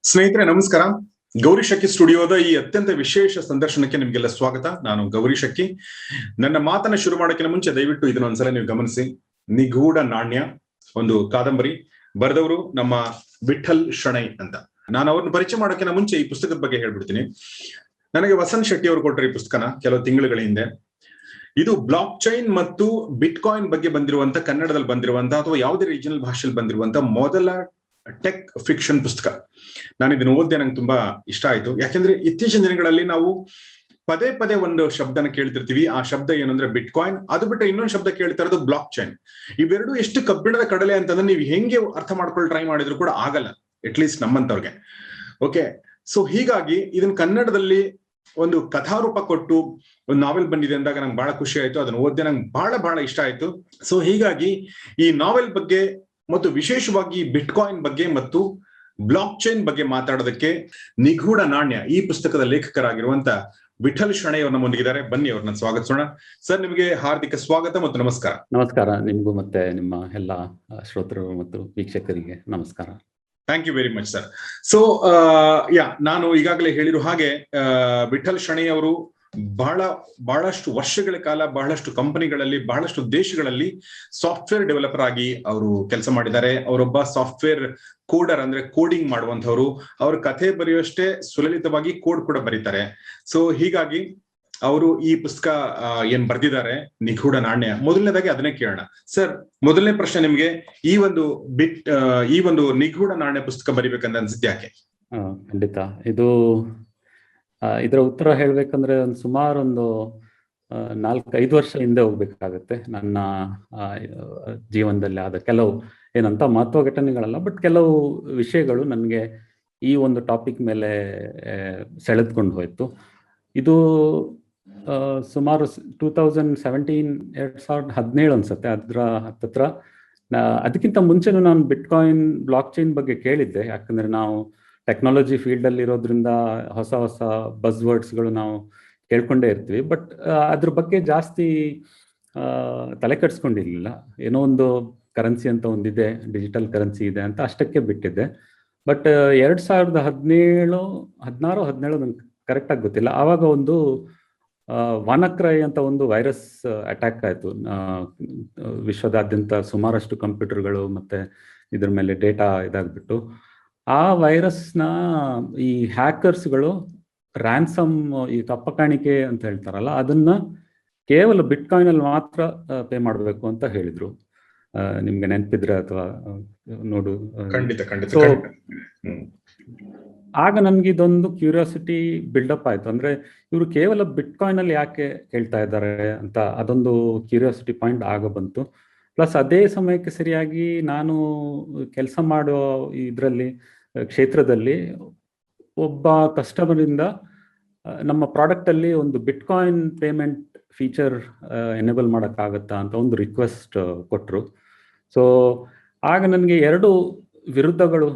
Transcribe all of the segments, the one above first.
ಸ್ನೇಹಿತರೆ ನಮಸ್ಕಾರ. ಗೌರಿ ಶಕ್ಕಿ ಸ್ಟುಡಿಯೋದ ಈ ಅತ್ಯಂತ ವಿಶೇಷ ಸಂದರ್ಶನಕ್ಕೆ ನಿಮ್ಗೆಲ್ಲ ಸ್ವಾಗತ. ನಾನು ಗೌರಿ ಶಕ್ಕಿ. ನನ್ನ ಮಾತನ್ನ ಶುರು ಮಾಡೋಕ್ಕಿಂತ ಮುಂಚೆ ದಯವಿಟ್ಟು ಇದನ್ನ ಒಂದ್ಸಲ ನೀವು ಗಮನಿಸಿ. ನಿಗೂಢ ನಾಣ್ಯ ಒಂದು ಕಾದಂಬರಿ ಬರೆದವರು ನಮ್ಮ ವಿಠಲ್ ಶಣೈ ಅಂತ. ನಾನು ಅವ್ರನ್ನ ಪರಿಚಯ ಮಾಡೋಕ್ಕಿಂತ ಮುಂಚೆ ಈ ಪುಸ್ತಕದ ಬಗ್ಗೆ ಹೇಳ್ಬಿಡ್ತೀನಿ. ನನಗೆ ವಸಂತ್ ಶೆಟ್ಟಿ ಅವರು ಕೊಟ್ಟರು ಈ ಪುಸ್ತಕನ ಕೆಲವು ತಿಂಗಳುಗಳ ಹಿಂದೆ. ಇದು ಬ್ಲಾಕ್ ಚೈನ್ ಮತ್ತು ಬಿಟ್ ಕಾಯಿನ್ ಬಗ್ಗೆ ಬಂದಿರುವಂತ, ಕನ್ನಡದಲ್ಲಿ ಬಂದಿರುವಂತ ಅಥವಾ ಯಾವುದೇ ರೀಜನಲ್ ಭಾಷೆಯಲ್ಲಿ ಬಂದಿರುವಂತ ಮೊದಲ ಟೆಕ್ ಫಿಕ್ಷನ್ ಪುಸ್ತಕ. ನಾನು ಇದನ್ನು ಓದಿದೆ, ನಂಗೆ ತುಂಬಾ ಇಷ್ಟ ಆಯ್ತು. ಯಾಕೆಂದ್ರೆ ಇತ್ತೀಚಿನ ದಿನಗಳಲ್ಲಿ ನಾವು ಪದೇ ಪದೇ ಒಂದು ಶಬ್ದನ ಕೇಳ್ತಿರ್ತೀವಿ. ಆ ಶಬ್ದ ಏನಂದ್ರೆ ಬಿಟ್ ಕಾಯಿನ್. ಅದು ಬಿಟ್ಟರೆ ಇನ್ನೊಂದು ಶಬ್ದ ಕೇಳ್ತಾ ಇರೋದು ಬ್ಲಾಕ್ ಚೈನ್. ಇವೆರಡು ಎಷ್ಟು ಕಬ್ಬಿಣದ ಕಡಲೆ ಅಂತಂದ್ರೆ ನೀವು ಹೆಂಗೆ ಅರ್ಥ ಮಾಡ್ಕೊಳ್ಳಿ ಟ್ರೈ ಮಾಡಿದ್ರು ಕೂಡ ಆಗಲ್ಲ, ಅಟ್ಲೀಸ್ಟ್ ನಮ್ಮಂತವ್ರಿಗೆ. ಓಕೆ, ಸೊ ಹೀಗಾಗಿ ಇದನ್ನ ಕನ್ನಡದಲ್ಲಿ ಒಂದು ಕಥಾರೂಪ ಕೊಟ್ಟು ಒಂದು ನಾವೆಲ್ ಬಂದಿದೆ ಅಂದಾಗ ನಂಗೆ ಬಹಳ ಖುಷಿ ಆಯ್ತು. ಅದನ್ನ ಓದಿದೆ, ನಂಗೆ ಬಹಳ ಇಷ್ಟ ಆಯ್ತು. ಸೊ ಹೀಗಾಗಿ ಈ ನಾವೆಲ್ ಬಗ್ಗೆ ಮತ್ತು ವಿಶೇಷವಾಗಿ ಬಿಟ್ ಕಾಯಿನ್ ಬಗ್ಗೆ ಮತ್ತು ಬ್ಲಾಕ್ ಚೈನ್ ಬಗ್ಗೆ ಮಾತಾಡೋದಕ್ಕೆ ನಿಗೂಢ ನಾಣ್ಯ ಈ ಪುಸ್ತಕದ ಲೇಖಕರಾಗಿರುವಂತ ವಿಠಲ್ ಶಣೈ ಅವ್ರ ನಮ್ಮೊಂದಿಗಿದ್ದಾರೆ. ಬನ್ನಿ, ಅವ್ರನ್ನ ಸ್ವಾಗತಿಸೋಣ. ಸರ್, ನಿಮಗೆ ಹಾರ್ದಿಕ ಸ್ವಾಗತ ಮತ್ತು ನಮಸ್ಕಾರ. ನಮಸ್ಕಾರ. ನಿಮಗೂ ಮತ್ತೆ ನಿಮ್ಮ ಎಲ್ಲ ಶ್ರೋತೃ ಮತ್ತು ವೀಕ್ಷಕರಿಗೆ ನಮಸ್ಕಾರ. Thank you very much sir. So ನಾನು ಈಗಾಗಲೇ ಹೇಳಿರೋ ಹಾಗೆ ವಿಠಲ್ ಶಣೈ ಅವರು ಬಹಳಷ್ಟು ವರ್ಷಗಳ ಕಾಲ ಬಹಳಷ್ಟು ಕಂಪನಿಗಳಲ್ಲಿ, ಬಹಳಷ್ಟು ದೇಶಗಳಲ್ಲಿ ಸಾಫ್ಟ್ವೇರ್ ಡೆವಲಪರ್ ಆಗಿ ಅವರು ಕೆಲಸ ಮಾಡಿದ್ದಾರೆ. ಅವರೊಬ್ಬ ಸಾಫ್ಟ್ವೇರ್ ಕೋಡರ್, ಅಂದ್ರೆ ಕೋಡಿಂಗ್ ಮಾಡುವಂತವ್ರು. ಅವ್ರ ಕಥೆ ಬರೆಯುವಷ್ಟೇ ಸುಲಲಿತವಾಗಿ ಕೋಡ್ ಕೂಡ ಬರೀತಾರೆ. ಸೊ ಹೀಗಾಗಿ ಅವರು ಈ ಪುಸ್ತಕ ಏನ್ ಬರ್ದಿದ್ದಾರೆ, ನಿಗೂಢ ನಾಣ್ಯ, ಮೊದಲನೇದಾಗಿ ಅದನ್ನೇ ಕೇಳೋಣ. ಸರ್, ಮೊದಲನೇ ಪ್ರಶ್ನೆ ನಿಮ್ಗೆ, ಈ ಒಂದು ನಿಗೂಢ ನಾಣ್ಯ ಪುಸ್ತಕ ಬರಿಬೇಕಂತ ಅನ್ಸುತ್ತೆ ಯಾಕೆ? ಖಂಡಿತ. ಇದರ ಉತ್ತರ ಹೇಳ್ಬೇಕಂದ್ರೆ ಸುಮಾರು ಒಂದು 4-5 ವರ್ಷ ಹಿಂದೆ ಹೋಗ್ಬೇಕಾಗತ್ತೆ. ನನ್ನ ಜೀವನದಲ್ಲಿ ಆದ ಕೆಲವು ಏನಂತ ಮಹತ್ವ ಘಟನೆಗಳಲ್ಲ, ಬಟ್ ಕೆಲವು ವಿಷಯಗಳು ನನಗೆ ಈ ಒಂದು ಟಾಪಿಕ್ ಮೇಲೆ ಸೆಳೆದ್ಕೊಂಡು ಹೋಯ್ತು. ಇದು ಸುಮಾರು 2017 ಅನ್ಸುತ್ತೆ. ಅದರ ಹತ್ತತ್ರ. ಅದಕ್ಕಿಂತ ಮುಂಚೆನೂ ನಾನು ಬಿಟ್ ಕಾಯಿನ್, ಬ್ಲಾಕ್ ಚೈನ್ ಬಗ್ಗೆ ಕೇಳಿದ್ದೆ. ಯಾಕಂದ್ರೆ ನಾವು ಟೆಕ್ನಾಲಜಿ ಫೀಲ್ಡ್ ಅಲ್ಲಿ ಇರೋದ್ರಿಂದ ಹೊಸ ಬಸ್ ವರ್ಡ್ಸ್ಗಳು ನಾವು ಕೇಳ್ಕೊಂಡೇ ಇರ್ತೀವಿ. ಬಟ್ ಅದ್ರ ಬಗ್ಗೆ ಜಾಸ್ತಿ ತಲೆ ಕೆಡಿಸ್ಕೊಂಡಿರ್ಲಿಲ್ಲ. ಏನೋ ಒಂದು ಕರೆನ್ಸಿ ಅಂತ ಒಂದಿದೆ, ಡಿಜಿಟಲ್ ಕರೆನ್ಸಿ ಇದೆ ಅಂತ ಅಷ್ಟಕ್ಕೆ ಬಿಟ್ಟಿದ್ದೆ. ಬಟ್ 2016 ನಂಗೆ ಕರೆಕ್ಟಾಗಿ ಗೊತ್ತಿಲ್ಲ, ಆವಾಗ ಒಂದು ವಾನಕ್ರೈ ಅಂತ ಒಂದು ವೈರಸ್ ಅಟ್ಯಾಕ್ ಆಯಿತು. ವಿಶ್ವದಾದ್ಯಂತ ಸುಮಾರಷ್ಟು ಕಂಪ್ಯೂಟರ್ಗಳು ಮತ್ತೆ ಇದ್ರ ಮೇಲೆ ಡೇಟಾ ಇದಾಗ್ಬಿಟ್ಟು, ಆ ವೈರಸ್ನ ಈ ಹ್ಯಾಕರ್ಸ್ಗಳು ರ್ಯಾನ್ಸಮ್, ಈ ಕಪ್ಪ ಕಾಣಿಕೆ ಅಂತ ಹೇಳ್ತಾರಲ್ಲ, ಅದನ್ನ ಕೇವಲ ಬಿಟ್ ಕಾಯಿನ್ ಅಲ್ಲಿ ಮಾತ್ರ ಪೇ ಮಾಡಬೇಕು ಅಂತ ಹೇಳಿದ್ರು. ನಿಮ್ಗೆ ನೆನಪಿದ್ರೆ ಅಥವಾ ನೋಡು. ಆಗ ನನ್ಗೆ ಇದೊಂದು ಕ್ಯೂರಿಯಾಸಿಟಿ ಬಿಲ್ಡಪ್ ಆಯ್ತು. ಅಂದ್ರೆ ಇವರು ಕೇವಲ ಬಿಟ್ ಕಾಯಿನ್ ಅಲ್ಲಿ ಯಾಕೆ ಕೇಳ್ತಾ ಇದ್ದಾರೆ ಅಂತ ಅದೊಂದು ಕ್ಯೂರಿಯಾಸಿಟಿ ಪಾಯಿಂಟ್ ಆಗ ಬಂತು. ಪ್ಲಸ್ ಅದೇ ಸಮಯಕ್ಕೆ ಸರಿಯಾಗಿ ನಾನು ಕೆಲಸ ಮಾಡೋ ಇದರಲ್ಲಿ ಕ್ಷೇತ್ರದಲ್ಲಿ ಒಬ್ಬ ಕಸ್ಟಮರ್ ಇಂದ ನಮ್ಮ ಪ್ರಾಡಕ್ಟ್ ಅಲ್ಲಿ ಒಂದು ಬಿಟ್ ಕಾಯಿನ್ ಪೇಮೆಂಟ್ ಫೀಚರ್ ಎನೇಬಲ್ ಮಾಡೋಕ್ಕಾಗತ್ತಾ ಅಂತ ಒಂದು ರಿಕ್ವೆಸ್ಟ್ ಕೊಟ್ಟರು. ಸೊ ಆಗ ನನಗೆ ಎರಡು ವಿರುದ್ಧಗಳು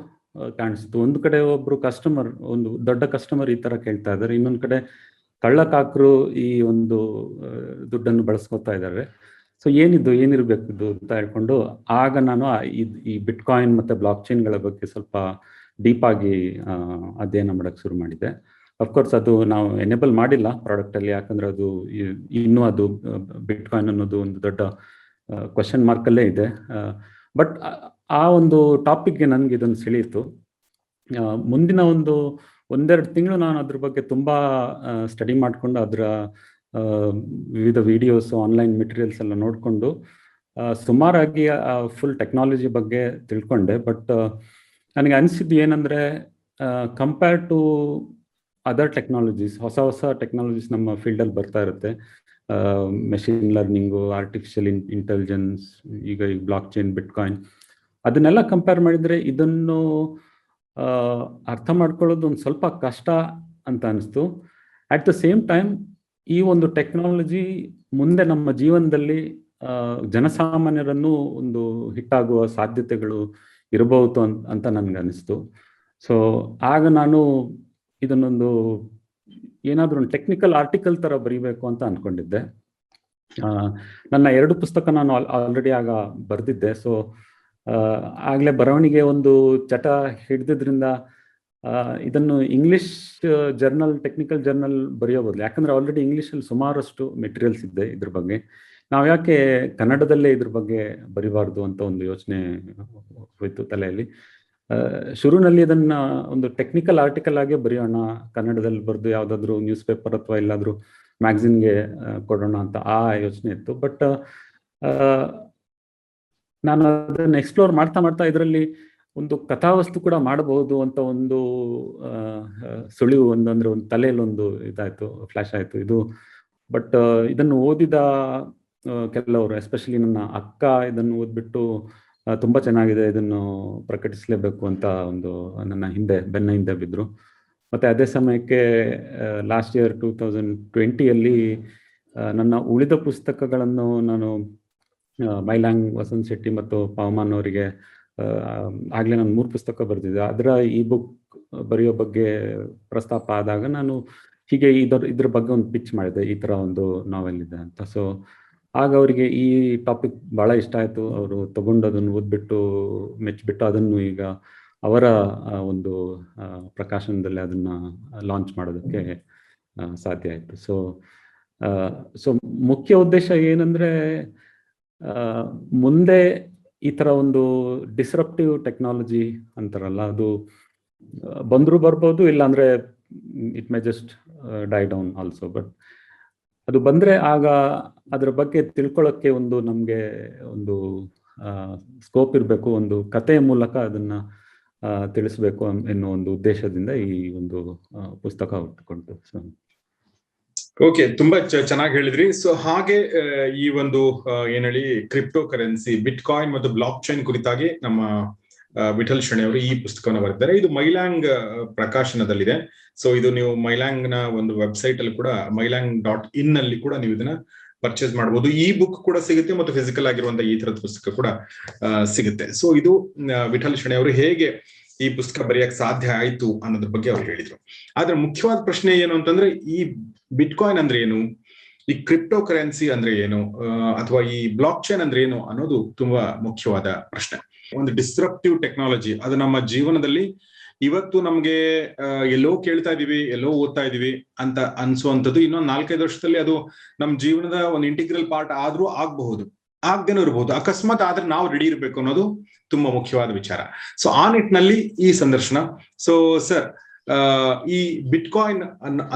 ಕಾಣಿಸ್ತು. ಒಂದು ಕಡೆ ಒಬ್ರು ಕಸ್ಟಮರ್, ಒಂದು ದೊಡ್ಡ ಕಸ್ಟಮರ್ ಈ ತರ ಕೇಳ್ತಾ ಇದ್ದಾರೆ, ಇನ್ನೊಂದು ಕಡೆ ಕಳ್ಳಕಾಕರು ಈ ಒಂದು ದುಡ್ಡನ್ನು ಬಳಸ್ಕೊತಾ ಇದ್ದಾರೆ. ಸೊ ಏನಿರ್ಬೇಕು ಇದು ಅಂತ ಹೇಳ್ಕೊಂಡು ಆಗ ನಾನು ಈ ಬಿಟ್ ಕಾಯಿನ್ ಮತ್ತೆ ಬ್ಲಾಕ್ ಚೈನ್ಗಳ ಬಗ್ಗೆ ಸ್ವಲ್ಪ ಡೀಪ್ ಆಗಿ ಅಧ್ಯಯನ ಮಾಡಕ್ ಶುರು ಮಾಡಿದ್ದೆ. ಅಫ್ಕೋರ್ಸ್ ಅದು ನಾವು ಎನೇಬಲ್ ಮಾಡಿಲ್ಲ ಪ್ರಾಡಕ್ಟ್ ಅಲ್ಲಿ, ಯಾಕಂದ್ರೆ ಅದು ಇನ್ನೂ ಅದು ಬಿಟ್ ಕಾಯಿನ್ ಅನ್ನೋದು ಒಂದು ದೊಡ್ಡ ಕ್ವಶನ್ ಮಾರ್ಕ್ ಅಲ್ಲೇ ಇದೆ. ಬಟ್ ಆ ಒಂದು ಟಾಪಿಕ್ಗೆ ನನ್ಗೆ ಇದೊಂದು ಸೆಳೀತು. ಮುಂದಿನ ಒಂದೆರಡು ತಿಂಗಳು ನಾನು ಅದ್ರ ಬಗ್ಗೆ ತುಂಬಾ ಸ್ಟಡಿ ಮಾಡಿಕೊಂಡು ಅದರ ವಿವಿಧ ವಿಡಿಯೋಸ್, ಆನ್ಲೈನ್ ಮೆಟೀರಿಯಲ್ಸ್ ಎಲ್ಲ ನೋಡಿಕೊಂಡು ಸುಮಾರಾಗಿ ಫುಲ್ ಟೆಕ್ನಾಲಜಿ ಬಗ್ಗೆ ತಿಳ್ಕೊಂಡೆ. ಬಟ್ ನನಗೆ ಅನಿಸಿದ್ದು ಏನಂದ್ರೆ, ಕಂಪೇರ್ ಟು ಅದರ್ ಟೆಕ್ನಾಲಜೀಸ್, ಹೊಸ ಟೆಕ್ನಾಲಜೀಸ್ ನಮ್ಮ ಫೀಲ್ಡಲ್ಲಿ ಬರ್ತಾ ಇರುತ್ತೆ. ಮೆಷಿನ್ ಲರ್ನಿಂಗು, ಆರ್ಟಿಫಿಷಿಯಲ್ ಇಂಟೆಲಿಜೆನ್ಸ್, ಈಗ ಬ್ಲಾಕ್ ಚೈನ್, ಬಿಟ್ ಕಾಯಿನ್, ಅದನ್ನೆಲ್ಲ ಕಂಪೇರ್ ಮಾಡಿದ್ರೆ ಇದನ್ನು ಅರ್ಥ ಮಾಡ್ಕೊಳ್ಳೋದು ಒಂದು ಸ್ವಲ್ಪ ಕಷ್ಟ ಅಂತ ಅನಿಸ್ತು. ಅಟ್ ದ ಸೇಮ್ ಟೈಮ್ ಈ ಒಂದು ಟೆಕ್ನಾಲಜಿ ಮುಂದೆ ನಮ್ಮ ಜೀವನದಲ್ಲಿ ಜನಸಾಮಾನ್ಯರನ್ನು ಒಂದು ಹಿಟ್ಟಾಗುವ ಸಾಧ್ಯತೆಗಳು ಇರಬಹುದು ಅಂತ ನನ್ಗೆ ಅನಿಸ್ತು. ಸೊ ಆಗ ನಾನು ಇದನ್ನೊಂದು ಏನಾದ್ರೂ ಒಂದು ಟೆಕ್ನಿಕಲ್ ಆರ್ಟಿಕಲ್ ತರ ಬರೀಬೇಕು ಅಂತ ಅನ್ಕೊಂಡಿದ್ದೆ. ನನ್ನ 2 ಪುಸ್ತಕ ನಾನು ಆಲ್ರೆಡಿ ಆಗ ಬರೆದಿದ್ದೆ. ಸೊ ಆಗ್ಲೇ ಬರವಣಿಗೆ ಒಂದು ಚಟ ಹಿಡಿದ್ರಿಂದ ಇದನ್ನು ಇಂಗ್ಲಿಷ್ ಜರ್ನಲ್, ಟೆಕ್ನಿಕಲ್ ಜರ್ನಲ್ ಬರೆಯೋ ಬದಲು, ಯಾಕಂದ್ರೆ ಆಲ್ರೆಡಿ ಇಂಗ್ಲಿಷಲ್ಲಿ ಸುಮಾರಷ್ಟು ಮೆಟೀರಿಯಲ್ಸ್ ಇದೆ ಇದ್ರ ಬಗ್ಗೆ, ನಾವು ಯಾಕೆ ಕನ್ನಡದಲ್ಲೇ ಇದ್ರ ಬಗ್ಗೆ ಬರಿಬಾರ್ದು ಅಂತ ಒಂದು ಯೋಚನೆ ಹೋಯ್ತು ತಲೆಯಲ್ಲಿ. ಶುರುನಲ್ಲಿ ಇದನ್ನ ಒಂದು ಟೆಕ್ನಿಕಲ್ ಆರ್ಟಿಕಲ್ ಆಗೇ ಬರೆಯೋಣ, ಕನ್ನಡದಲ್ಲಿ ಬರೆದು ಯಾವುದಾದ್ರೂ ನ್ಯೂಸ್ ಪೇಪರ್ ಅಥವಾ ಎಲ್ಲಾದ್ರೂ ಮ್ಯಾಗಝಿನ್ಗೆ ಕೊಡೋಣ ಅಂತ ಆ ಯೋಚನೆ ಇತ್ತು. ಬಟ್ ನಾನು ಅದನ್ನ ಎಕ್ಸ್ಪ್ಲೋರ್ ಮಾಡ್ತಾ ಮಾಡ್ತಾ ಇದರಲ್ಲಿ ಒಂದು ಕಥಾವಸ್ತು ಕೂಡ ಮಾಡಬಹುದು ಅಂತ ಒಂದು ಸುಳಿವು ಅಂದ್ರೆ ಒಂದು ತಲೆಯಲ್ಲಿ ಒಂದು ಇದಾಯ್ತು, ಫ್ಲಾಶ್ ಆಯ್ತು ಇದು. ಬಟ್ ಇದನ್ನು ಓದಿದ ಕೆಲವರು, ಎಸ್ಪೆಷಲಿ ನನ್ನ ಅಕ್ಕ ಇದನ್ನು ಓದ್ಬಿಟ್ಟು ತುಂಬಾ ಚೆನ್ನಾಗಿದೆ, ಇದನ್ನು ಪ್ರಕಟಿಸಲೇಬೇಕು ಅಂತ ಒಂದು ನನ್ನ ಬೆನ್ನ ಹಿಂದೆ ಬಿದ್ರು. ಮತ್ತೆ ಅದೇ ಸಮಯಕ್ಕೆ ಲಾಸ್ಟ್ ಇಯರ್ 2020 ನನ್ನ ಉಳಿದ ಪುಸ್ತಕಗಳನ್ನು ನಾನು ಮೈಲಾಂಗ್, ವಸಂತ್ ಶೆಟ್ಟಿ ಮತ್ತು ಪವಮಾನ್ ಅವರಿಗೆ ಆಗ್ಲೇ ನಾನು 3 ಪುಸ್ತಕ ಬರೆದಿದ್ದೆ. ಅದರ ಈ ಬುಕ್ ಬರೆಯೋ ಬಗ್ಗೆ ಪ್ರಸ್ತಾಪ ಆದಾಗ ನಾನು ಹೀಗೆ ಇದ್ರ ಬಗ್ಗೆ ಒಂದು ಪಿಚ್ ಮಾಡಿದೆ, ಈ ತರ ಒಂದು ನಾವೆಲ್ ಇದೆ ಅಂತ. ಸೊ ಆಗ ಅವರಿಗೆ ಈ ಟಾಪಿಕ್ ಬಹಳ ಇಷ್ಟ ಆಯ್ತು. ಅವರು ತಗೊಂಡು ಅದನ್ನು ಓದ್ಬಿಟ್ಟು ಮೆಚ್ಚಿಬಿಟ್ಟು ಅದನ್ನು ಈಗ ಅವರ ಒಂದು ಪ್ರಕಾಶನದಲ್ಲಿ ಅದನ್ನ ಲಾಂಚ್ ಮಾಡೋದಕ್ಕೆ ಸಾಧ್ಯ ಆಯ್ತು. ಸೊ ಮುಖ್ಯ ಉದ್ದೇಶ ಏನಂದ್ರೆ, ಮುಂದೆ ಈ ತರ ಒಂದು ಡಿಸ್ರಪ್ಟಿವ್ ಟೆಕ್ನಾಲಜಿ ಅಂತಾರಲ್ಲ, ಅದು ಬಂದ್ರು ಬರ್ಬೋದು, ಇಲ್ಲಾಂದ್ರೆ it may just die down also. But ಅದು ಬಂದ್ರೆ ಆಗ ಅದ್ರ ಬಗ್ಗೆ ತಿಳ್ಕೊಳ್ಳೋಕ್ಕೆ ಒಂದು ನಮ್ಗೆ ಒಂದು ಸ್ಕೋಪ್ ಇರಬೇಕು, ಒಂದು ಕಥೆಯ ಮೂಲಕ ಅದನ್ನ ತಿಳಿಸ್ಬೇಕು ಎನ್ನುವ ಒಂದು ಉದ್ದೇಶದಿಂದ ಈ ಒಂದು ಪುಸ್ತಕ ಹುಟ್ಟುಕೊಂಡು. ಓಕೆ, ತುಂಬಾ ಚೆನ್ನಾಗಿ ಹೇಳಿದ್ರಿ. ಸೊ ಹಾಗೆ ಈ ಒಂದು ಏನ್ ಹೇಳಿ, ಕ್ರಿಪ್ಟೋ ಕರೆನ್ಸಿ, ಬಿಟ್ ಕಾಯಿನ್ ಮತ್ತು ಬ್ಲಾಕ್ ಚೈನ್ ಕುರಿತಾಗಿ ನಮ್ಮ ವಿಠಲ್ ಶೆಣೈ ಅವರು ಈ ಪುಸ್ತಕವನ್ನು ಬರೆದಿದ್ದಾರೆ. ಇದು ಮೈಲಾಂಗ್ ಪ್ರಕಾಶನದಲ್ಲಿದೆ. ಸೊ ಇದು ನೀವು ಮೈಲಾಂಗ್ ನ ಒಂದು ವೆಬ್ಸೈಟ್ ಅಲ್ಲಿ ಕೂಡ, mylang.in ಅಲ್ಲಿ ಕೂಡ ನೀವು ಇದನ್ನ ಪರ್ಚೇಸ್ ಮಾಡಬಹುದು. ಈ ಬುಕ್ ಕೂಡ ಸಿಗುತ್ತೆ ಮತ್ತು ಫಿಸಿಕಲ್ ಆಗಿರುವಂತಹ ಈ ತರದ ಪುಸ್ತಕ ಕೂಡ ಸಿಗುತ್ತೆ. ಸೊ ಇದು ವಿಠಲ್ ಶೆಣೈ ಅವರು ಹೇಗೆ ಈ ಪುಸ್ತಕ ಬರೆಯಕ್ಕೆ ಸಾಧ್ಯ ಆಯ್ತು ಅನ್ನೋದ್ರ ಬಗ್ಗೆ ಅವ್ರು ಹೇಳಿದ್ರು. ಆದ್ರೆ ಮುಖ್ಯವಾದ ಪ್ರಶ್ನೆ ಏನು ಅಂತಂದ್ರೆ, ಈ ಬಿಟ್ ಕಾಯಿನ್ ಅಂದ್ರೆ ಏನು, ಈ ಕ್ರಿಪ್ಟೋ ಕರೆನ್ಸಿ ಅಂದ್ರೆ ಏನು, ಅಥವಾ ಈ ಬ್ಲಾಕ್ ಚೈನ್ ಅಂದ್ರೆ ಏನು ಅನ್ನೋದು ತುಂಬಾ ಮುಖ್ಯವಾದ ಪ್ರಶ್ನೆ. ಒಂದು ಡಿಸ್ರಪ್ಟಿವ್ ಟೆಕ್ನಾಲಜಿ, ಅದು ನಮ್ಮ ಜೀವನದಲ್ಲಿ ಇವತ್ತು ನಮ್ಗೆ ಎಲ್ಲೋ ಕೇಳ್ತಾ ಇದೀವಿ, ಎಲ್ಲೋ ಓದ್ತಾ ಇದೀವಿ ಅಂತ ಅನ್ಸುವಂಥದ್ದು ಇನ್ನೊಂದು 4-5 ವರ್ಷದಲ್ಲಿ ಅದು ನಮ್ಮ ಜೀವನದ ಒಂದು ಇಂಟಿಗ್ರಲ್ ಪಾರ್ಟ್ ಆದ್ರೂ ಆಗ್ಬಹುದು, ಆಗ್ದೇನೂ ಇರಬಹುದು. ಅಕಸ್ಮಾತ್ ಆದ್ರೆ ನಾವು ರೆಡಿ ಇರ್ಬೇಕು ಅನ್ನೋದು ತುಂಬಾ ಮುಖ್ಯವಾದ ವಿಚಾರ. ಸೊ ಆ ನಿಟ್ಟಿನಲ್ಲಿ ಈ ಸಂದರ್ಶನ. ಸೊ ಸರ್, ಈ ಬಿಟ್ ಕಾಯಿನ್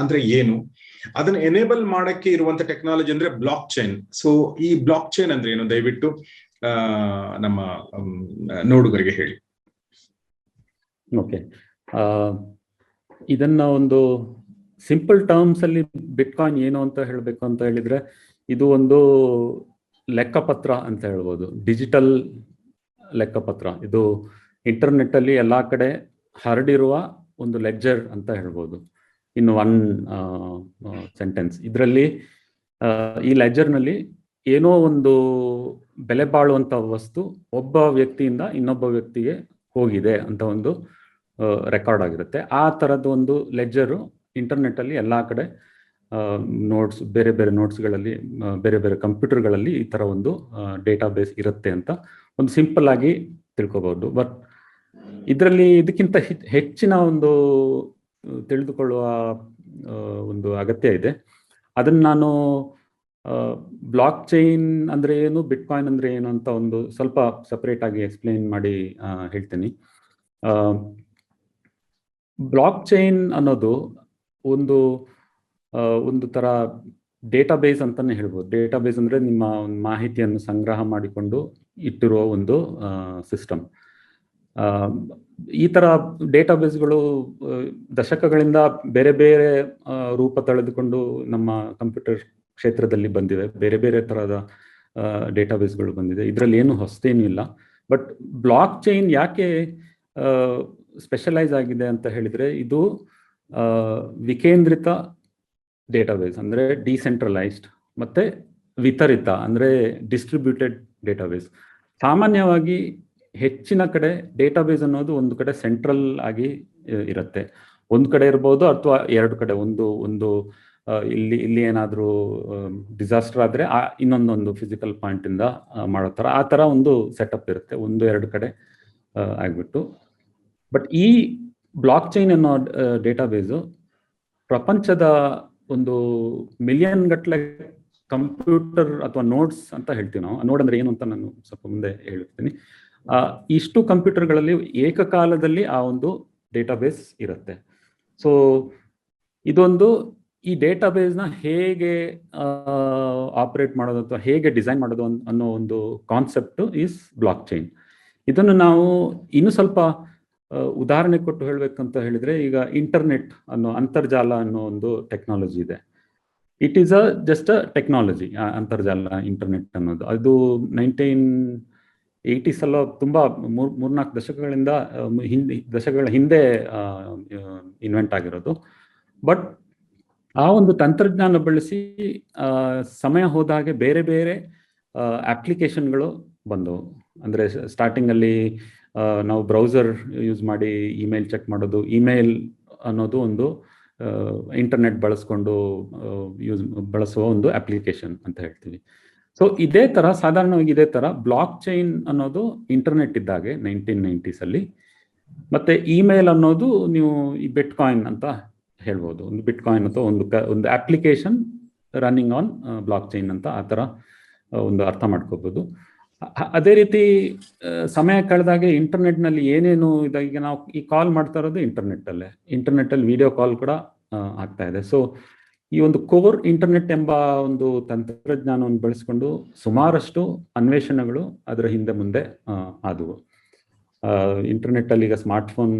ಅಂದ್ರೆ ಏನು, ಅದನ್ನ ಎನೇಬಲ್ ಮಾಡಕ್ಕೆ ಇರುವಂತ ಟೆಕ್ನಾಲಜಿ ಅಂದ್ರೆ ಬ್ಲಾಕ್ ಚೈನ್. ಸೊ ಈ ಬ್ಲಾಕ್ ಚೈನ್ ಅಂದ್ರೆ ಏನು, ದಯವಿಟ್ಟು ನಮ್ಮ ನೋಡುಗರಿಗೆ ಹೇಳಿ. ಓಕೆ, ಇದನ್ನ ಒಂದು ಸಿಂಪಲ್ ಟರ್ಮ್ಸ್ ಅಲ್ಲಿ ಬಿಟ್ ಕಾಯಿನ್ ಏನು ಅಂತ ಹೇಳ್ಬೇಕು ಅಂತ ಹೇಳಿದ್ರೆ, ಇದು ಒಂದು ಲೆಕ್ಕಪತ್ರ ಅಂತ ಹೇಳ್ಬೋದು, ಡಿಜಿಟಲ್ ಲೆಕ್ಕಪತ್ರ. ಇದು ಇಂಟರ್ನೆಟ್ ಅಲ್ಲಿ ಎಲ್ಲಾ ಕಡೆ ಹರಡಿರುವ ಒಂದು ಲೆಡ್ಜರ್ ಅಂತ ಹೇಳ್ಬೋದು, ಇನ್ ಒನ್ ಸೆಂಟೆನ್ಸ್. ಇದರಲ್ಲಿ ಈ ಲೆಡ್ಜರ್ನಲ್ಲಿ ಏನೋ ಒಂದು ಬೆಲೆ ಬಾಳುವಂತ ವಸ್ತು ಒಬ್ಬ ವ್ಯಕ್ತಿಯಿಂದ ಇನ್ನೊಬ್ಬ ವ್ಯಕ್ತಿಗೆ ಹೋಗಿದೆ ಅಂತ ಒಂದು ರೆಕಾರ್ಡ್ ಆಗಿರುತ್ತೆ. ಆ ತರದ ಒಂದು ಲೆಡ್ಜರು ಇಂಟರ್ನೆಟ್ ಅಲ್ಲಿ ಎಲ್ಲಾ ಕಡೆ ನೋಟ್ಸ್, ಬೇರೆ ಬೇರೆ ನೋಟ್ಸ್ಗಳಲ್ಲಿ, ಬೇರೆ ಬೇರೆ ಕಂಪ್ಯೂಟರ್ಗಳಲ್ಲಿ ಈ ತರ ಒಂದು ಡೇಟಾ ಬೇಸ್ ಇರುತ್ತೆ ಅಂತ ಒಂದು ಸಿಂಪಲ್ ಆಗಿ ತಿಳ್ಕೊಬಹುದು. ಬಟ್ ಇದರಲ್ಲಿ ಇದಕ್ಕಿಂತ ಹೆಚ್ಚಿನ ಒಂದು ತಿಳಿದುಕೊಳ್ಳುವ ಒಂದು ಅಗತ್ಯ ಇದೆ. ಅದನ್ನ ನಾನು ಬ್ಲಾಕ್ ಚೈನ್ ಅಂದ್ರೆ ಏನು, ಬಿಟ್ ಕಾಯಿನ್ ಅಂದ್ರೆ ಏನು ಅಂತ ಒಂದು ಸ್ವಲ್ಪ ಸಪರೇಟ್ ಆಗಿ ಎಕ್ಸ್ಪ್ಲೈನ್ ಮಾಡಿ ಹೇಳ್ತೀನಿ. ಬ್ಲಾಕ್ ಚೈನ್ ಅನ್ನೋದು ಒಂದು ತರ ಡೇಟಾ ಬೇಸ್ ಅಂತಾನೆ ಹೇಳ್ಬೋದು. ಡೇಟಾ ಬೇಸ್ ಅಂದ್ರೆ ನಿಮ್ಮ ಮಾಹಿತಿಯನ್ನು ಸಂಗ್ರಹ ಮಾಡಿಕೊಂಡು ಇಟ್ಟಿರುವ ಒಂದು ಸಿಸ್ಟಮ್. ಈ ತರ ಡೇಟಾ ಬೇಸ್ಗಳು ದಶಕಗಳಿಂದ ಬೇರೆ ಬೇರೆ ರೂಪ ತಳೆದುಕೊಂಡು ನಮ್ಮ ಕಂಪ್ಯೂಟರ್ ಕ್ಷೇತ್ರದಲ್ಲಿ ಬಂದಿವೆ. ಬೇರೆ ಬೇರೆ ತರಹದ ಡೇಟಾ ಬೇಸ್ಗಳು ಬಂದಿದೆ, ಇದರಲ್ಲಿ ಏನು ಹೊಸತೇನೂ ಇಲ್ಲ. ಬಟ್ ಬ್ಲಾಕ್ ಚೈನ್ ಯಾಕೆ ಸ್ಪೆಷಲೈಸ್ ಆಗಿದೆ ಅಂತ ಹೇಳಿದ್ರೆ, ಇದು ವಿಕೇಂದ್ರಿತ ಡೇಟಾಬೇಸ್ ಅಂದ್ರೆ ಡಿಸೆಂಟ್ರಲೈಸ್ಡ್, ಮತ್ತೆ ವಿತರಿತ ಅಂದ್ರೆ ಡಿಸ್ಟ್ರಿಬ್ಯೂಟೆಡ್ ಡೇಟಾಬೇಸ್. ಸಾಮಾನ್ಯವಾಗಿ ಹೆಚ್ಚಿನ ಕಡೆ ಡೇಟಾಬೇಸ್ ಅನ್ನೋದು ಒಂದು ಕಡೆ ಸೆಂಟ್ರಲ್ ಆಗಿ ಇರುತ್ತೆ. ಒಂದು ಕಡೆ ಇರ್ಬೋದು ಅಥವಾ ಎರಡು ಕಡೆ, ಒಂದು ಇಲ್ಲಿ ಏನಾದ್ರೂ ಡಿಸಾಸ್ಟರ್ ಆದ್ರೆ ಇನ್ನೊಂದೊಂದು ಫಿಸಿಕಲ್ ಪಾಯಿಂಟ್ ಇಂದ ಮಾಡೋ ತರ, ಆ ತರ ಒಂದು ಸೆಟಪ್ ಇರುತ್ತೆ, 1-2 ಕಡೆ ಆಗ್ಬಿಟ್ಟು. ಬಟ್ ಈ ಬ್ಲಾಕ್ ಚೈನ್ ಅನ್ನೋ ಡೇಟಾಬೇಸು ಪ್ರಪಂಚದ ಒಂದು ಮಿಲಿಯನ್ ಗಟ್ಟಲೆ ಕಂಪ್ಯೂಟರ್ ಅಥವಾ ನೋಡ್ಸ್ ಅಂತ ಹೇಳ್ತೀವಿ ನಾವು. ನೋಡ್ ಅಂದ್ರೆ ಏನು ಅಂತ ನಾನು ಸ್ವಲ್ಪ ಮುಂದೆ ಹೇಳ್ತೀನಿ. ಇಷ್ಟು ಕಂಪ್ಯೂಟರ್ಗಳಲ್ಲಿ ಏಕಕಾಲದಲ್ಲಿ ಆ ಒಂದು ಡೇಟಾಬೇಸ್ ಇರುತ್ತೆ. ಸೊ ಇದೊಂದು ಈ ಡೇಟಾಬೇಸ್ನ ಹೇಗೆ ಆಪರೇಟ್ ಮಾಡೋದು ಅಥವಾ ಹೇಗೆ ಡಿಸೈನ್ ಮಾಡೋದು ಅನ್ನೋ ಒಂದು ಕಾನ್ಸೆಪ್ಟ್ ಈಸ್ ಬ್ಲಾಕ್ ಚೈನ್. ಇದನ್ನು ನಾವು ಇನ್ನು ಸ್ವಲ್ಪ ಉದಾಹರಣೆ ಕೊಟ್ಟು ಹೇಳಬೇಕಂತ ಹೇಳಿದ್ರೆ, ಈಗ ಇಂಟರ್ನೆಟ್ ಅನ್ನೋ ಅಂತರ್ಜಾಲ ಅನ್ನೋ ಒಂದು ಟೆಕ್ನಾಲಜಿ ಇದೆ. It is just a technology. ಅಂತರ್ಜಾಲ, ಇಂಟರ್ನೆಟ್ ಅನ್ನೋದು ಅದು 1980s ಅಲ್ಲ, ತುಂಬಾ ಮೂರ್ನಾಲ್ಕು ದಶಕಗಳ ಹಿಂದೆ ಇನ್ವೆಂಟ್ ಆಗಿರೋದು. ಬಟ್ ಆ ಒಂದು ತಂತ್ರಜ್ಞಾನ ಬಳಸಿ ಸಮಯ ಹೋದಾಗೆ ಬೇರೆ ಬೇರೆ ಅಪ್ಲಿಕೇಶನ್ಗಳು ಬಂದವು. ಅಂದರೆ ಸ್ಟಾರ್ಟಿಂಗಲ್ಲಿ ನಾವು ಬ್ರೌಸರ್ ಯೂಸ್ ಮಾಡಿ ಇಮೇಲ್ ಚೆಕ್ ಮಾಡೋದು. ಇಮೇಲ್ ಅನ್ನೋದು ಒಂದು ಇಂಟರ್ನೆಟ್ ಬಳಸ್ಕೊಂಡು ಬಳಸುವ ಒಂದು ಅಪ್ಲಿಕೇಶನ್ ಅಂತ ಹೇಳ್ತೀವಿ. ಸೊ ಇದೇ ಥರ ಸಾಧಾರಣವಾಗಿ ಇದೇ ಥರ ಬ್ಲಾಕ್ ಚೈನ್ ಅನ್ನೋದು ಇಂಟರ್ನೆಟ್ ಇದ್ದಾಗೆ 1990s ಅಲ್ಲಿ. ಮತ್ತೆ ಇಮೇಲ್ ಅನ್ನೋದು ನೀವು ಈ ಬಿಟ್ ಕಾಯಿನ್ ಅಂತ ಹೇಳ್ಬೋದು. ಒಂದು ಬಿಟ್ ಕಾಯಿನ್ ಅಥವಾ ಒಂದು application running on blockchain ಅಂತ ಆ ಥರ ಒಂದು ಅರ್ಥ ಮಾಡ್ಕೋಬೋದು. ಅದೇ ರೀತಿ ಸಮಯ ಕಳೆದಾಗೆ ಇಂಟರ್ನೆಟ್ನಲ್ಲಿ ಏನೇನು ಈಗ ನಾವು ಈ ಕಾಲ್ ಮಾಡ್ತಾ ಇರೋದು ಇಂಟರ್ನೆಟ್ಟಲ್ಲಿ ವಿಡಿಯೋ ಕಾಲ್ ಕೂಡ ಆಗ್ತಾ ಇದೆ. ಸೊ ಈ ಒಂದು ಕೋರ್ ಇಂಟರ್ನೆಟ್ ಎಂಬ ಒಂದು ತಂತ್ರಜ್ಞಾನವನ್ನು ಬಳಸಿಕೊಂಡು ಸುಮಾರಷ್ಟು ಅನ್ವೇಷಣೆಗಳು ಅದರ ಹಿಂದೆ ಮುಂದೆ ಆದವು. ಇಂಟರ್ನೆಟ್ಟಲ್ಲಿ ಈಗ ಸ್ಮಾರ್ಟ್ಫೋನ್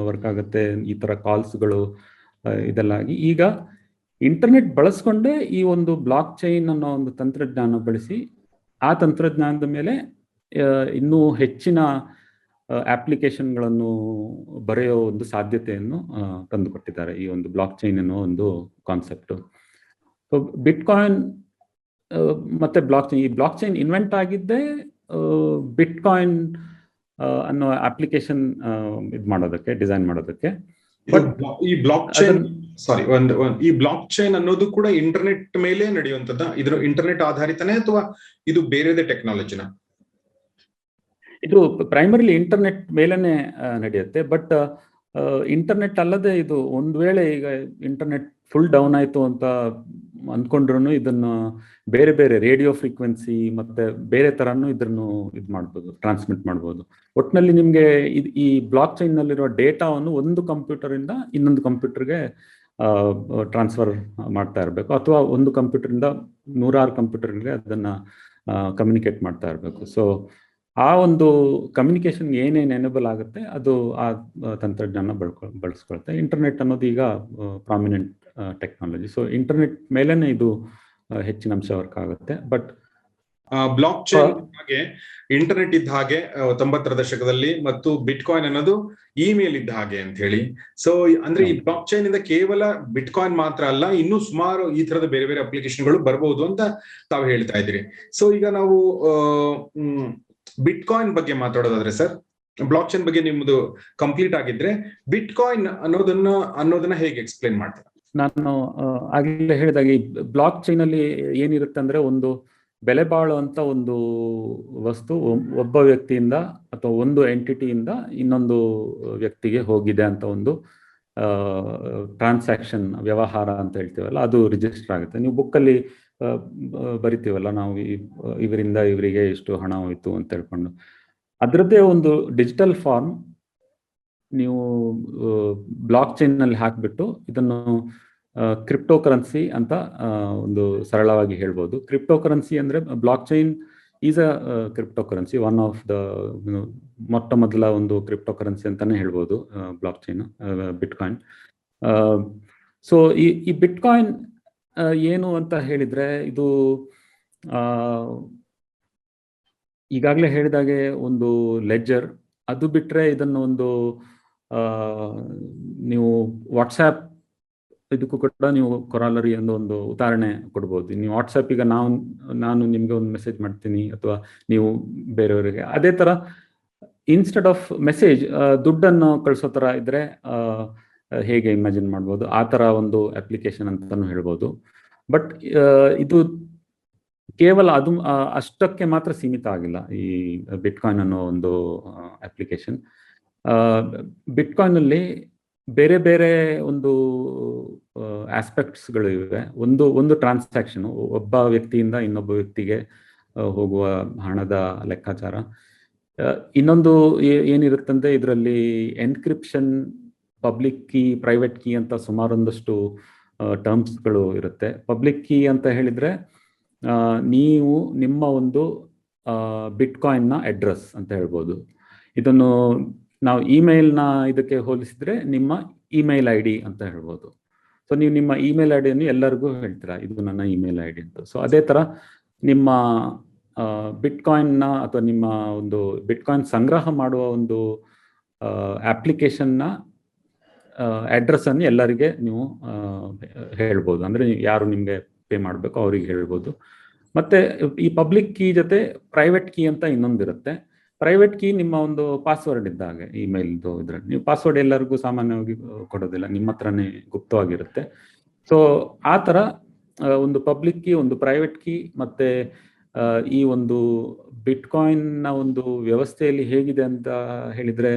ವರ್ಕ್ ಆಗುತ್ತೆ, ಈ ಥರ ಕಾಲ್ಸ್ಗಳು ಇದೆಲ್ಲ ಆಗಿ ಈಗ ಇಂಟರ್ನೆಟ್ ಬಳಸ್ಕೊಂಡೇ ಈ ಒಂದು ಬ್ಲಾಕ್ ಚೈನ್ ಅನ್ನೋ ಒಂದು ತಂತ್ರಜ್ಞಾನ ಬಳಸಿ ಆ ತಂತ್ರಜ್ಞಾನದ ಮೇಲೆ ಇನ್ನೂ ಹೆಚ್ಚಿನ ಅಪ್ಲಿಕೇಶನ್ಗಳನ್ನು ಬರೆಯೋ ಒಂದು ಸಾಧ್ಯತೆಯನ್ನು ತಂದುಕೊಟ್ಟಿದ್ದಾರೆ ಈ ಒಂದು ಬ್ಲಾಕ್ ಚೈನ್ ಅನ್ನೋ ಒಂದು ಕಾನ್ಸೆಪ್ಟು. ಬಿಟ್ ಕಾಯಿನ್ ಮತ್ತೆ ಈ ಬ್ಲಾಕ್ ಚೈನ್ ಇನ್ವೆಂಟ್ ಆಗಿದ್ದೇ ಬಿಟ್ ಕಾಯಿನ್ ಅನ್ನೋ ಅಪ್ಲಿಕೇಶನ್ ಡಿಸೈನ್ ಮಾಡೋದಕ್ಕೆ. ಈ ಬ್ಲಾಕ್ ಚೈನ್ ಈ ಬ್ಲಾಕ್ ಚೈನ್ ಅನ್ನೋದು ಕೂಡ ಇಂಟರ್ನೆಟ್ ಮೇಲೆ ನಡೆಯುವಂತದ್ದ? ಇದ್ರ ಇಂಟರ್ನೆಟ್ ಆಧಾರಿತನೇ ಅಥವಾ ಇದು ಬೇರೆದೇ ಟೆಕ್ನಾಲಜಿನ? ಇದು ಪ್ರೈಮರಿಲಿ ಇಂಟರ್ನೆಟ್ ಮೇಲೇನೆ ನಡೆಯುತ್ತೆ. ಬಟ್ ಇಂಟರ್ನೆಟ್ ಅಲ್ಲದೆ ಇದು ಒಂದು ವೇಳೆ ಈಗ ಇಂಟರ್ನೆಟ್ ಫುಲ್ ಡೌನ್ ಆಯ್ತು ಅಂತ ಅಂದ್ಕೊಂಡ್ರು ಇದನ್ನು ಬೇರೆ ಬೇರೆ ರೇಡಿಯೋ ಫ್ರೀಕ್ವೆನ್ಸಿ ಮತ್ತೆ ಬೇರೆ ತರನು ಇದನ್ನು ಮಾಡ್ಬೋದು, ಟ್ರಾನ್ಸ್ಮಿಟ್ ಮಾಡ್ಬೋದು. ಒಟ್ಟಿನಲ್ಲಿ ನಿಮ್ಗೆ ಈ ಬ್ಲಾಕ್ ಚೈನ್ ನಲ್ಲಿರೋ ಡೇಟಾವನ್ನು ಒಂದು ಕಂಪ್ಯೂಟರ್ ಇಂದ ಇನ್ನೊಂದು ಕಂಪ್ಯೂಟರ್ಗೆ ಟ್ರಾನ್ಸ್ಫರ್ ಮಾಡ್ತಾ ಇರಬೇಕು, ಅಥವಾ ಒಂದು ಕಂಪ್ಯೂಟರ್ ಇಂದ 100 ಕಂಪ್ಯೂಟರ್ಗೆ ಅದನ್ನ ಕಮ್ಯುನಿಕೇಟ್ ಮಾಡ್ತಾ ಇರಬೇಕು. ಸೊ ಆ ಒಂದು ಕಮ್ಯುನಿಕೇಶನ್ ಏನೇನು ಎನೇಬಲ್ ಆಗುತ್ತೆ ಅದು ಆ ತಂತ್ರಜ್ಞಾನ ಬಳಸ್ಕೊಳುತ್ತೆ. ಇಂಟರ್ನೆಟ್ ಅನ್ನೋದು ಈಗ ಪ್ರಾಮಿನೆಂಟ್ ಟೆಕ್ನಾಲಜಿ. ಸೊ ಇಂಟರ್ನೆಟ್ ಮೇಲೇನೆ ಇದು ಹೆಚ್ಚಿನ ಅಂಶ ವರ್ಕ್ ಆಗುತ್ತೆ. ಬಟ್ ಬ್ಲಾಕ್ ಚೈನ್ ಹಾಗೆ ಇಂಟರ್ನೆಟ್ ಇದ್ದ ಹಾಗೆ 90ರ ದಶಕದಲ್ಲಿ, ಮತ್ತು ಬಿಟ್ ಕಾಯಿನ್ ಅನ್ನೋದು ಇಮೇಲ್ ಇದ್ದ ಹಾಗೆ ಅಂತ ಹೇಳಿ. ಸೊ ಅಂದ್ರೆ ಈ ಬ್ಲಾಕ್ ಚೈನ್ ಇಂದ ಕೇವಲ ಬಿಟ್ ಕಾಯಿನ್ ಮಾತ್ರ ಅಲ್ಲ, ಇನ್ನೂ ಸುಮಾರು ಈ ತರದ ಬೇರೆ ಬೇರೆ ಅಪ್ಲಿಕೇಶನ್ಗಳು ಬರಬಹುದು ಅಂತ ತಾವು ಹೇಳ್ತಾ ಇದ್ದೀರಿ. ಸೊ ಈಗ ನಾವು ಬಿಟ್ ಕಾಯಿನ್ ಬಗ್ಗೆ ಮಾತಾಡೋದಾದ್ರೆ ಸರ್, ಬ್ಲಾಕ್ ಚೈನ್ ಬಗ್ಗೆ ನಿಮ್ಮದು ಕಂಪ್ಲೀಟ್ ಆಗಿದ್ರೆ ಬಿಟ್ ಕಾಯಿನ್ ಅನ್ನೋದನ್ನ ಹೇಗೆ ಎಕ್ಸ್ಪ್ಲೇನ್ ಮಾಡ್ತೀರಾ? ನಾನು ಆಗ್ಲೇ ಹೇಳಿದಾಗ ಈ ಬ್ಲಾಕ್ ಚೈನ್ ಅಲ್ಲಿ ಏನಿರುತ್ತೆ ಅಂದ್ರೆ, ಒಂದು ಬೆಲೆ ಬಾಳುವಂತ ಒಂದು ವಸ್ತು ಒಬ್ಬ ವ್ಯಕ್ತಿಯಿಂದ ಅಥವಾ ಒಂದು ಎಂಟಿಟಿಯಿಂದ ಇನ್ನೊಂದು ವ್ಯಕ್ತಿಗೆ ಹೋಗಿದೆ ಅಂತ ಒಂದು ಟ್ರಾನ್ಸಾಕ್ಷನ್, ವ್ಯವಹಾರ ಅಂತ ಹೇಳ್ತೀವಲ್ಲ, ಅದು ರಿಜಿಸ್ಟರ್ ಆಗುತ್ತೆ. ನೀವು ಬುಕ್ಕಲ್ಲಿ ಬರಿತೀವಲ್ಲ ನಾವು, ಇವರಿಂದ ಇವರಿಗೆ ಎಷ್ಟು ಹಣ ಹೋಯ್ತು ಅಂತ ಹೇಳ್ಕೊಂಡು, ಅದರದ್ದೇ ಒಂದು ಡಿಜಿಟಲ್ ಫಾರ್ಮ್ ನೀವು ಬ್ಲಾಕ್ ಚೈನ್ ನಲ್ಲಿ ಹಾಕ್ಬಿಟ್ಟು ಇದನ್ನು ಕ್ರಿಪ್ಟೋ ಕರೆನ್ಸಿ ಅಂತ ಒಂದು ಸರಳವಾಗಿ ಹೇಳ್ಬೋದು. ಕ್ರಿಪ್ಟೋ ಕರೆನ್ಸಿ ಅಂದ್ರೆ blockchain is a cryptocurrency, one of the ಮೊಟ್ಟ ಮೊದಲ ಒಂದು ಕ್ರಿಪ್ಟೋ ಕರೆನ್ಸಿ ಅಂತಾನೆ ಹೇಳ್ಬೋದು blockchain, bitcoin. So ಈ ಬಿಟ್ ಕಾಯಿನ್ ಏನು ಅಂತ ಹೇಳಿದ್ರೆ, ಇದು ಈಗಾಗಲೇ ಹೇಳಿದಾಗೆ ಒಂದು ಲೆಡ್ಜರ್. ಅದು ಬಿಟ್ರೆ ಇದನ್ನು ಒಂದು ನೀವು ವಾಟ್ಸ್ಆ್ಯಪ್ ಇದಕ್ಕೂ ಕೂಡ ನೀವು ಕೊರಾಲರಿ ಅನ್ನೋ ಒಂದು ಉದಾಹರಣೆ ಕೊಡ್ಬೋದು. ನೀವು ವಾಟ್ಸ್ಆ್ಯಪ್ ಈಗ ನಾನು ನಿಮ್ಗೆ ಒಂದು ಮೆಸೇಜ್ ಮಾಡ್ತೀನಿ ಅಥವಾ ನೀವು ಬೇರೆಯವರಿಗೆ, ಅದೇ ತರ ಇನ್ಸ್ಟೆಡ್ ಆಫ್ ಮೆಸೇಜ್ ದುಡ್ಡನ್ನು ಕಳಿಸೋ ತರ ಇದ್ರೆ ಹೇಗೆ ಇಮ್ಯಾಜಿನ್ ಮಾಡ್ಬೋದು, ಆ ತರ ಒಂದು ಅಪ್ಲಿಕೇಶನ್ ಅಂತಾನು ಹೇಳ್ಬೋದು. ಬಟ್ ಇದು ಕೇವಲ ಅದು ಅಷ್ಟಕ್ಕೆ ಮಾತ್ರ ಸೀಮಿತ ಆಗಿಲ್ಲ ಈ ಬಿಟ್ ಕಾಯಿನ್ ಅನ್ನೋ ಒಂದು ಅಪ್ಲಿಕೇಶನ್. ಬಿಟ್ಕಾಯಿನಲ್ಲಿ ಬೇರೆ ಬೇರೆ ಒಂದು ಆಸ್ಪೆಕ್ಟ್ಸ್ಗಳು ಇವೆ. ಒಂದು ಟ್ರಾನ್ಸಾಕ್ಷನ್, ಒಬ್ಬ ವ್ಯಕ್ತಿಯಿಂದ ಇನ್ನೊಬ್ಬ ವ್ಯಕ್ತಿಗೆ ಹೋಗುವ ಹಣದ ಲೆಕ್ಕಾಚಾರ. ಇನ್ನೊಂದು ಏನಿರುತ್ತಂದ್ರೆ ಇದರಲ್ಲಿ encryption, public key, private key ಅಂತ ಸುಮಾರೊಂದಷ್ಟು ಟರ್ಮ್ಸ್ಗಳು ಇರುತ್ತೆ. ಪಬ್ಲಿಕ್ ಕೀ ಅಂತ ಹೇಳಿದ್ರೆ ನೀವು ನಿಮ್ಮ ಒಂದು ಬಿಟ್ಕಾಯಿನ್ನ ಅಡ್ರೆಸ್ ಅಂತ ಹೇಳ್ಬೋದು. ಇದನ್ನು ನಾವು ಇಮೇಲ್ನ ಇದಕ್ಕೆ ಹೋಲಿಸಿದ್ರೆ ನಿಮ್ಮ ಇಮೇಲ್ ಐ ಡಿ ಅಂತ ಹೇಳ್ಬೋದು. ಸೊ ನೀವು ನಿಮ್ಮ ಇಮೇಲ್ ಐ ಡಿಯನ್ನು ಎಲ್ಲರಿಗೂ ಹೇಳ್ತೀರಾ, ಇದು ನನ್ನ ಇಮೇಲ್ ಐ ಡಿ ಅಂತ. ಸೊ ಅದೇ ಥರ ನಿಮ್ಮ ಬಿಟ್ಕಾಯಿನ್ನ ಅಥವಾ ನಿಮ್ಮ ಒಂದು ಬಿಟ್ಕಾಯಿನ್ ಸಂಗ್ರಹ ಮಾಡುವ ಒಂದು ಅಪ್ಲಿಕೇಶನ್ನ ಅಡ್ರೆಸ್ಸನ್ನು ಎಲ್ಲರಿಗೆ ನೀವು ಹೇಳ್ಬೋದು. ಅಂದರೆ ಯಾರು ನಿಮಗೆ ಪೇ ಮಾಡಬೇಕು ಅವರಿಗೆ ಹೇಳ್ಬೋದು. ಮತ್ತು ಈ ಪಬ್ಲಿಕ್ ಕೀ ಜೊತೆ ಪ್ರೈವೇಟ್ ಕೀ ಅಂತ ಇನ್ನೊಂದಿರುತ್ತೆ. ಪ್ರೈವೇಟ್ ಕೀ ನಿಮ್ಮ ಒಂದು ಪಾಸ್ವರ್ಡ್ ಇದ್ದಾಗ ಇಮೇಲ್ದು ಇದ್ರಲ್ಲಿ ನೀವು ಪಾಸ್ವರ್ಡ್ ಎಲ್ಲರಿಗೂ ಸಾಮಾನ್ಯವಾಗಿ ಕೊಡೋದಿಲ್ಲ, ನಿಮ್ಮ ಹತ್ರನೇ ಗುಪ್ತವಾಗಿರುತ್ತೆ. ಸೊ ಆ ಥರ ಒಂದು ಪಬ್ಲಿಕ್ ಕೀ, ಒಂದು ಪ್ರೈವೇಟ್ ಕೀ, ಮತ್ತು ಈ ಒಂದು ಬಿಟ್ಕಾಯಿನ್ನ ಒಂದು ವ್ಯವಸ್ಥೆಯಲ್ಲಿ ಹೇಗಿದೆ ಅಂತ ಹೇಳಿದರೆ,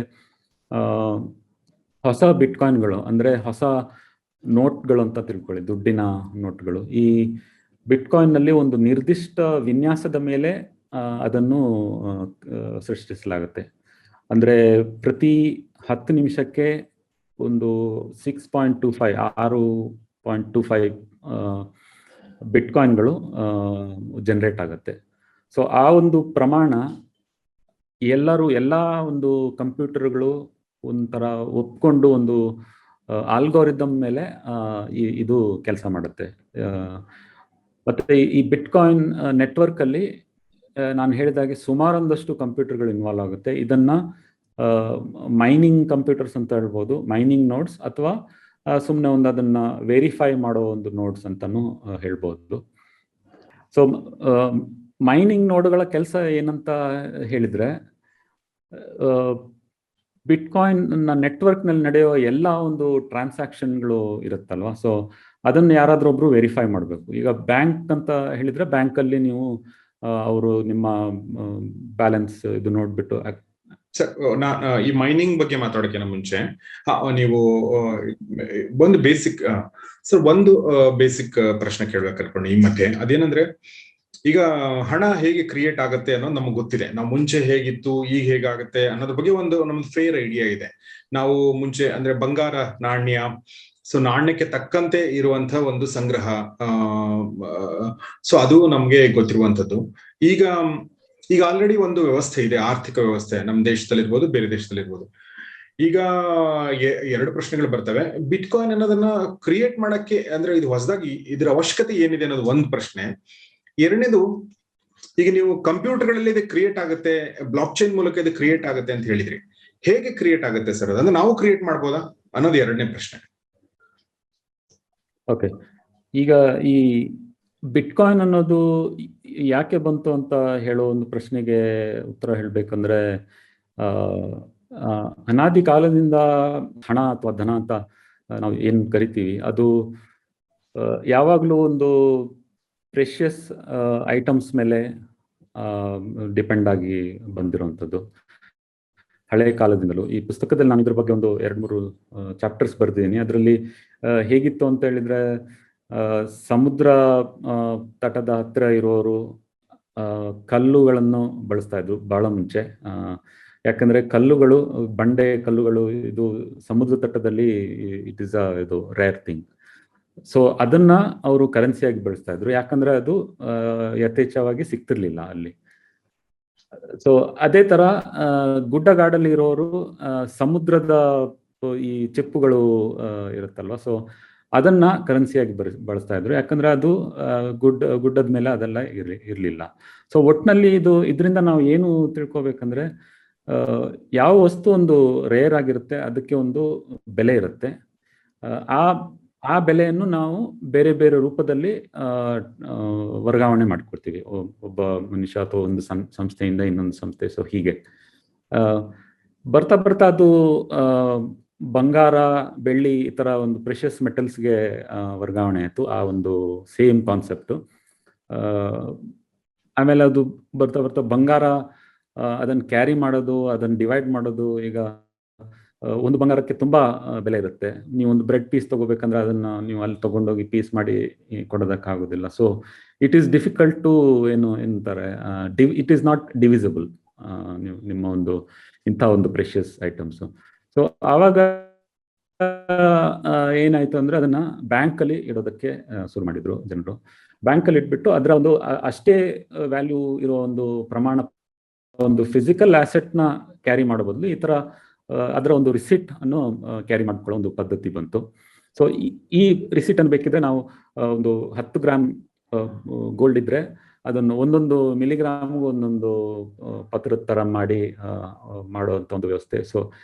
ಹೊಸ ಬಿಟ್ಕಾಯಿನ್ಗಳು ಅಂದರೆ ಹೊಸ ನೋಟ್ಗಳು ಅಂತ ತಿಳ್ಕೊಳ್ಳಿ, ದುಡ್ಡಿನ ನೋಟ್ಗಳು. ಈ ಬಿಟ್ಕಾಯಿನ್ನಲ್ಲಿ ಒಂದು ನಿರ್ದಿಷ್ಟ ವಿನ್ಯಾಸದ ಮೇಲೆ ಅದನ್ನು ಸೃಷ್ಟಿಸಲಾಗುತ್ತೆ. ಅಂದರೆ ಪ್ರತಿ 10 ನಿಮಿಷಕ್ಕೆ ಒಂದು 6.25 ಬಿಟ್ಕಾಯಿನ್ಗಳು ಜನರೇಟ್ ಆಗುತ್ತೆ. ಸೊ ಆ ಒಂದು ಪ್ರಮಾಣ ಎಲ್ಲ ಒಂದು ಕಂಪ್ಯೂಟರ್ಗಳು ಒಂಥರ ಒಪ್ಕೊಂಡು ಒಂದು ಆಲ್ಗೋರಿದಮ್ ಮೇಲೆ ಇದು ಕೆಲಸ ಮಾಡುತ್ತೆ. ಮತ್ತು ಈ ಬಿಟ್ಕಾಯಿನ್ ನೆಟ್ವರ್ಕಲ್ಲಿ ನಾನು ಹೇಳಿದಾಗೆ ಸುಮಾರೊಂದಷ್ಟು ಕಂಪ್ಯೂಟರ್ಗಳು ಇನ್ವಾಲ್ವ್ ಆಗುತ್ತೆ. ಇದನ್ನು ಮೈನಿಂಗ್ ಕಂಪ್ಯೂಟರ್ಸ್ ಅಂತ ಹೇಳ್ಬೋದು, ಮೈನಿಂಗ್ ನೋಡ್ಸ್, ಅಥವಾ ಸುಮ್ಮನೆ ಒಂದು ಅದನ್ನು ವೆರಿಫೈ ಮಾಡೋ ಒಂದು ನೋಡ್ಸ್ ಅಂತಲೂ ಹೇಳ್ಬೋದು. ಸೊ ಮೈನಿಂಗ್ ನೋಡ್ಗಳ ಕೆಲಸ ಏನಂತ ಹೇಳಿದರೆ, ಬಿಟ್ಕಾಯಿನ್ನ ನೆಟ್ವರ್ಕ್ನಲ್ಲಿ ನಡೆಯೋ ಎಲ್ಲ ಒಂದು ಟ್ರಾನ್ಸಾಕ್ಷನ್ಗಳು ಇರುತ್ತಲ್ವ, ಸೊ ಅದನ್ನು ಯಾರಾದರೂ ಒಬ್ರು ವೆರಿಫೈ ಮಾಡಬೇಕು. ಈಗ ಬ್ಯಾಂಕ್ ಅಂತ ಹೇಳಿದರೆ ಬ್ಯಾಂಕಲ್ಲಿ ನೀವು ಅವರು ನಿಮ್ಮ ಬ್ಯಾಲೆನ್ಸ್ ಇದು ನೋಡ್ಬಿಟ್ಟು. ಸರ್, ಈ ಮೈನಿಂಗ್ ಬಗ್ಗೆ ಮಾತಾಡೋಕ್ಕಿಂತ ಮುಂಚೆ ನೀವು ಒಂದು ಬೇಸಿಕ್ ಪ್ರಶ್ನೆ ಕೇಳಬೇಕು ಅನ್ಕೊಂಡು ಈ ಮಧ್ಯೆ. ಅದೇನಂದ್ರೆ, ಈಗ ಹಣ ಹೇಗೆ ಕ್ರಿಯೇಟ್ ಆಗುತ್ತೆ ಅನ್ನೋದು ನಮ್ಗೆ ಗೊತ್ತಿದೆ. ನಾವು ಮುಂಚೆ ಹೇಗಿತ್ತು, ಈಗ ಹೇಗಾಗುತ್ತೆ ಅನ್ನೋದ್ರ ಬಗ್ಗೆ ನಮ್ದು ಫೇರ್ ಐಡಿಯಾ ಇದೆ. ನಾವು ಮುಂಚೆ ಅಂದ್ರೆ ಬಂಗಾರ ನಾಣ್ಯ, ಸೊ ನಾಣ್ಯಕ್ಕೆ ತಕ್ಕಂತೆ ಇರುವಂತಹ ಒಂದು ಸಂಗ್ರಹ, ಸೊ ಅದು ನಮ್ಗೆ ಗೊತ್ತಿರುವಂತದ್ದು. ಈಗ ಆಲ್ರೆಡಿ ಒಂದು ವ್ಯವಸ್ಥೆ ಇದೆ, ಆರ್ಥಿಕ ವ್ಯವಸ್ಥೆ, ನಮ್ಮ ದೇಶದಲ್ಲಿರ್ಬೋದು, ಬೇರೆ ದೇಶದಲ್ಲಿರ್ಬೋದು. ಈಗ 2 ಪ್ರಶ್ನೆಗಳು ಬರ್ತವೆ. ಬಿಟ್ಕಾಯಿನ್ ಅನ್ನೋದನ್ನ ಕ್ರಿಯೇಟ್ ಮಾಡಕ್ಕೆ ಅಂದ್ರೆ ಇದು ಹೊಸದಾಗಿ ಇದ್ರ ಅವಶ್ಯಕತೆ ಏನಿದೆ ಅನ್ನೋದು ಒಂದು ಪ್ರಶ್ನೆ. ಎರಡನೇದು, ಈಗ ನೀವು ಕಂಪ್ಯೂಟರ್ಗಳಲ್ಲಿ ಇದು ಕ್ರಿಯೇಟ್ ಆಗುತ್ತೆ, ಬ್ಲಾಕ್ ಚೈನ್ ಮೂಲಕ ಇದು ಕ್ರಿಯೇಟ್ ಆಗುತ್ತೆ ಅಂತ ಹೇಳಿದ್ರಿ. ಹೇಗೆ ಕ್ರಿಯೇಟ್ ಆಗುತ್ತೆ ಸರ್? ಅದನ್ನ ನಾವು ಕ್ರಿಯೇಟ್ ಮಾಡ್ಬೋದಾ ಅನ್ನೋದು ಎರಡನೇ ಪ್ರಶ್ನೆ. ಓಕೆ, ಈಗ ಈ ಬಿಟ್ಕಾಯಿನ್ ಅನ್ನೋದು ಯಾಕೆ ಬಂತು ಅಂತ ಹೇಳೋ ಒಂದು ಪ್ರಶ್ನೆಗೆ ಉತ್ತರ ಹೇಳಬೇಕಂದ್ರೆ, ಅನಾದಿ ಕಾಲದಿಂದ ಹಣ ಅಥವಾ ಧನ ಅಂತ ನಾವು ಏನು ಕರಿತೀವಿ, ಅದು ಯಾವಾಗಲೂ ಒಂದು ಪ್ರೆಷಿಯಸ್ ಐಟಮ್ಸ್ ಮೇಲೆ ಡಿಪೆಂಡ್ ಆಗಿ ಬಂದಿರುವಂಥದ್ದು ಹಳೆ ಕಾಲದಿಂದಲೂ. ಈ ಪುಸ್ತಕದಲ್ಲಿ ನಾನು ಇದ್ರ ಬಗ್ಗೆ ಒಂದು 2-3 ಚಾಪ್ಟರ್ಸ್ ಬರೆದಿದ್ದೀನಿ. ಅದರಲ್ಲಿ ಹೇಗಿತ್ತು ಅಂತ ಹೇಳಿದ್ರೆ, ಸಮುದ್ರ ತಟದ ಹತ್ತಿರ ಇರೋರು ಕಲ್ಲುಗಳನ್ನು ಬಳಸ್ತಾ ಇದ್ರು ಬಹಳ ಮುಂಚೆ. ಯಾಕಂದ್ರೆ ಕಲ್ಲುಗಳು, ಬಂಡೆ ಕಲ್ಲುಗಳು, ಇದು ಸಮುದ್ರ ತಟದಲ್ಲಿ ಇಟ್ ಇಸ್ ಇದು ರೇರ್ ಥಿಂಗ್. ಸೊ ಅದನ್ನ ಅವರು ಕರೆನ್ಸಿಯಾಗಿ ಬಳಸ್ತಾ ಇದ್ರು, ಯಾಕಂದ್ರೆ ಅದು ಯಥೇಚ್ಛವಾಗಿ ಸಿಗ್ತಿರ್ಲಿಲ್ಲ ಅಲ್ಲಿ. ಸೊ ಅದೇ ತರ ಗುಡ್ಡಗಾಡಲ್ಲಿ ಇರೋರು ಸಮುದ್ರದ ಈ ಚಿಪ್ಪುಗಳು ಇರುತ್ತಲ್ವ, ಸೊ ಅದನ್ನ ಕರೆನ್ಸಿಯಾಗಿ ಬಳಸ್ತಾ ಇದ್ರು, ಯಾಕಂದ್ರೆ ಅದು ಗುಡ್ಡದ ಮೇಲೆ ಅದೆಲ್ಲ ಇರಲಿಲ್ಲ. ಸೊ ಒಟ್ಟಿನಲ್ಲಿ ಇದರಿಂದ ನಾವು ಏನು ತಿಳ್ಕೊಬೇಕಂದ್ರೆ, ಯಾವ ವಸ್ತು ಒಂದು ರೇರ್ ಆಗಿರುತ್ತೆ ಅದಕ್ಕೆ ಒಂದು ಬೆಲೆ ಇರುತ್ತೆ. ಆ ಬೆಲೆಯನ್ನು ನಾವು ಬೇರೆ ಬೇರೆ ರೂಪದಲ್ಲಿ ವರ್ಗಾವಣೆ ಮಾಡ್ಕೊಡ್ತೀವಿ, ಒಬ್ಬ ಮನುಷ್ಯ ಅಥವಾ ಒಂದು ಸಂಸ್ಥೆಯಿಂದ ಇನ್ನೊಂದು ಸಂಸ್ಥೆ. ಸೊ ಹೀಗೆ ಬರ್ತಾ ಬರ್ತಾ ಅದು ಬಂಗಾರ, ಬೆಳ್ಳಿ, ಈ ಥರ ಒಂದು ಪ್ರೆಷಸ್ ಮೆಟಲ್ಸ್ಗೆ ವರ್ಗಾವಣೆ ಆಯಿತು, ಆ ಒಂದು ಸೇಮ್ ಕಾನ್ಸೆಪ್ಟು. ಆಮೇಲೆ ಅದು ಬರ್ತಾ ಬರ್ತಾ ಬಂಗಾರ ಅದನ್ನು ಕ್ಯಾರಿ ಮಾಡೋದು, ಅದನ್ನು ಡಿವೈಡ್ ಮಾಡೋದು, ಈಗ ಒಂದು ಬಂಗಾರಕ್ಕೆ ತುಂಬಾ ಬೆಲೆ ಇರುತ್ತೆ. ನೀವು ಒಂದು ಬ್ರೆಡ್ ಪೀಸ್ ತಗೋಬೇಕಂದ್ರೆ ಅದನ್ನ ನೀವು ಅಲ್ಲಿ ತಗೊಂಡೋಗಿ ಪೀಸ್ ಮಾಡಿ ಕೊಡೋದಕ್ಕಾಗೋದಿಲ್ಲ. So it is difficult to ಏನಂತಾರೆ, ಇಟ್ ಈಸ್ ನಾಟ್ ಡಿವಿಸಿಬಲ್ ನೀವು ನಿಮ್ಮ ಒಂದು ಇಂಥ ಒಂದು ಪ್ರೆಷಿಯಸ್ ಐಟಮ್ಸ್. ಸೊ ಆವಾಗ ಏನಾಯ್ತು ಅಂದ್ರೆ ಅದನ್ನ ಬ್ಯಾಂಕಲ್ಲಿ ಇಡೋದಕ್ಕೆ ಶುರು ಮಾಡಿದ್ರು ಜನರು. ಬ್ಯಾಂಕಲ್ಲಿ ಇಟ್ಬಿಟ್ಟು ಅದರ ಒಂದು ಅಷ್ಟೇ ವ್ಯಾಲ್ಯೂ ಇರೋ ಒಂದು ಪ್ರಮಾಣ, ಒಂದು ಫಿಸಿಕಲ್ ಆಸೆಟ್ನ ಕ್ಯಾರಿ ಮಾಡೋ ಬದಲು ಈ ಥರ ಅದರ ಒಂದು ರಿಸಿಟ್ ಅನ್ನು ಕ್ಯಾರಿ ಮಾಡ್ಕೊಳ್ಳೋ ಒಂದು ಪದ್ಧತಿ ಬಂತು. ಸೊ ಈ ರಿಸಿಟ್ ಅನ್ನು ಬೇಕಿದ್ರೆ ನಾವು ಒಂದು 10 ಗ್ರಾಮ್ ಗೋಲ್ಡ್ ಇದ್ರೆ ಅದನ್ನು ಒಂದೊಂದು ಮಿಲಿಗ್ರಾಮ್ಗೂ ಒಂದೊಂದು ಪತ್ರದ ಥರ ಮಾಡಿ ಮಾಡುವಂಥ ಒಂದು ವ್ಯವಸ್ಥೆ. ಸೊ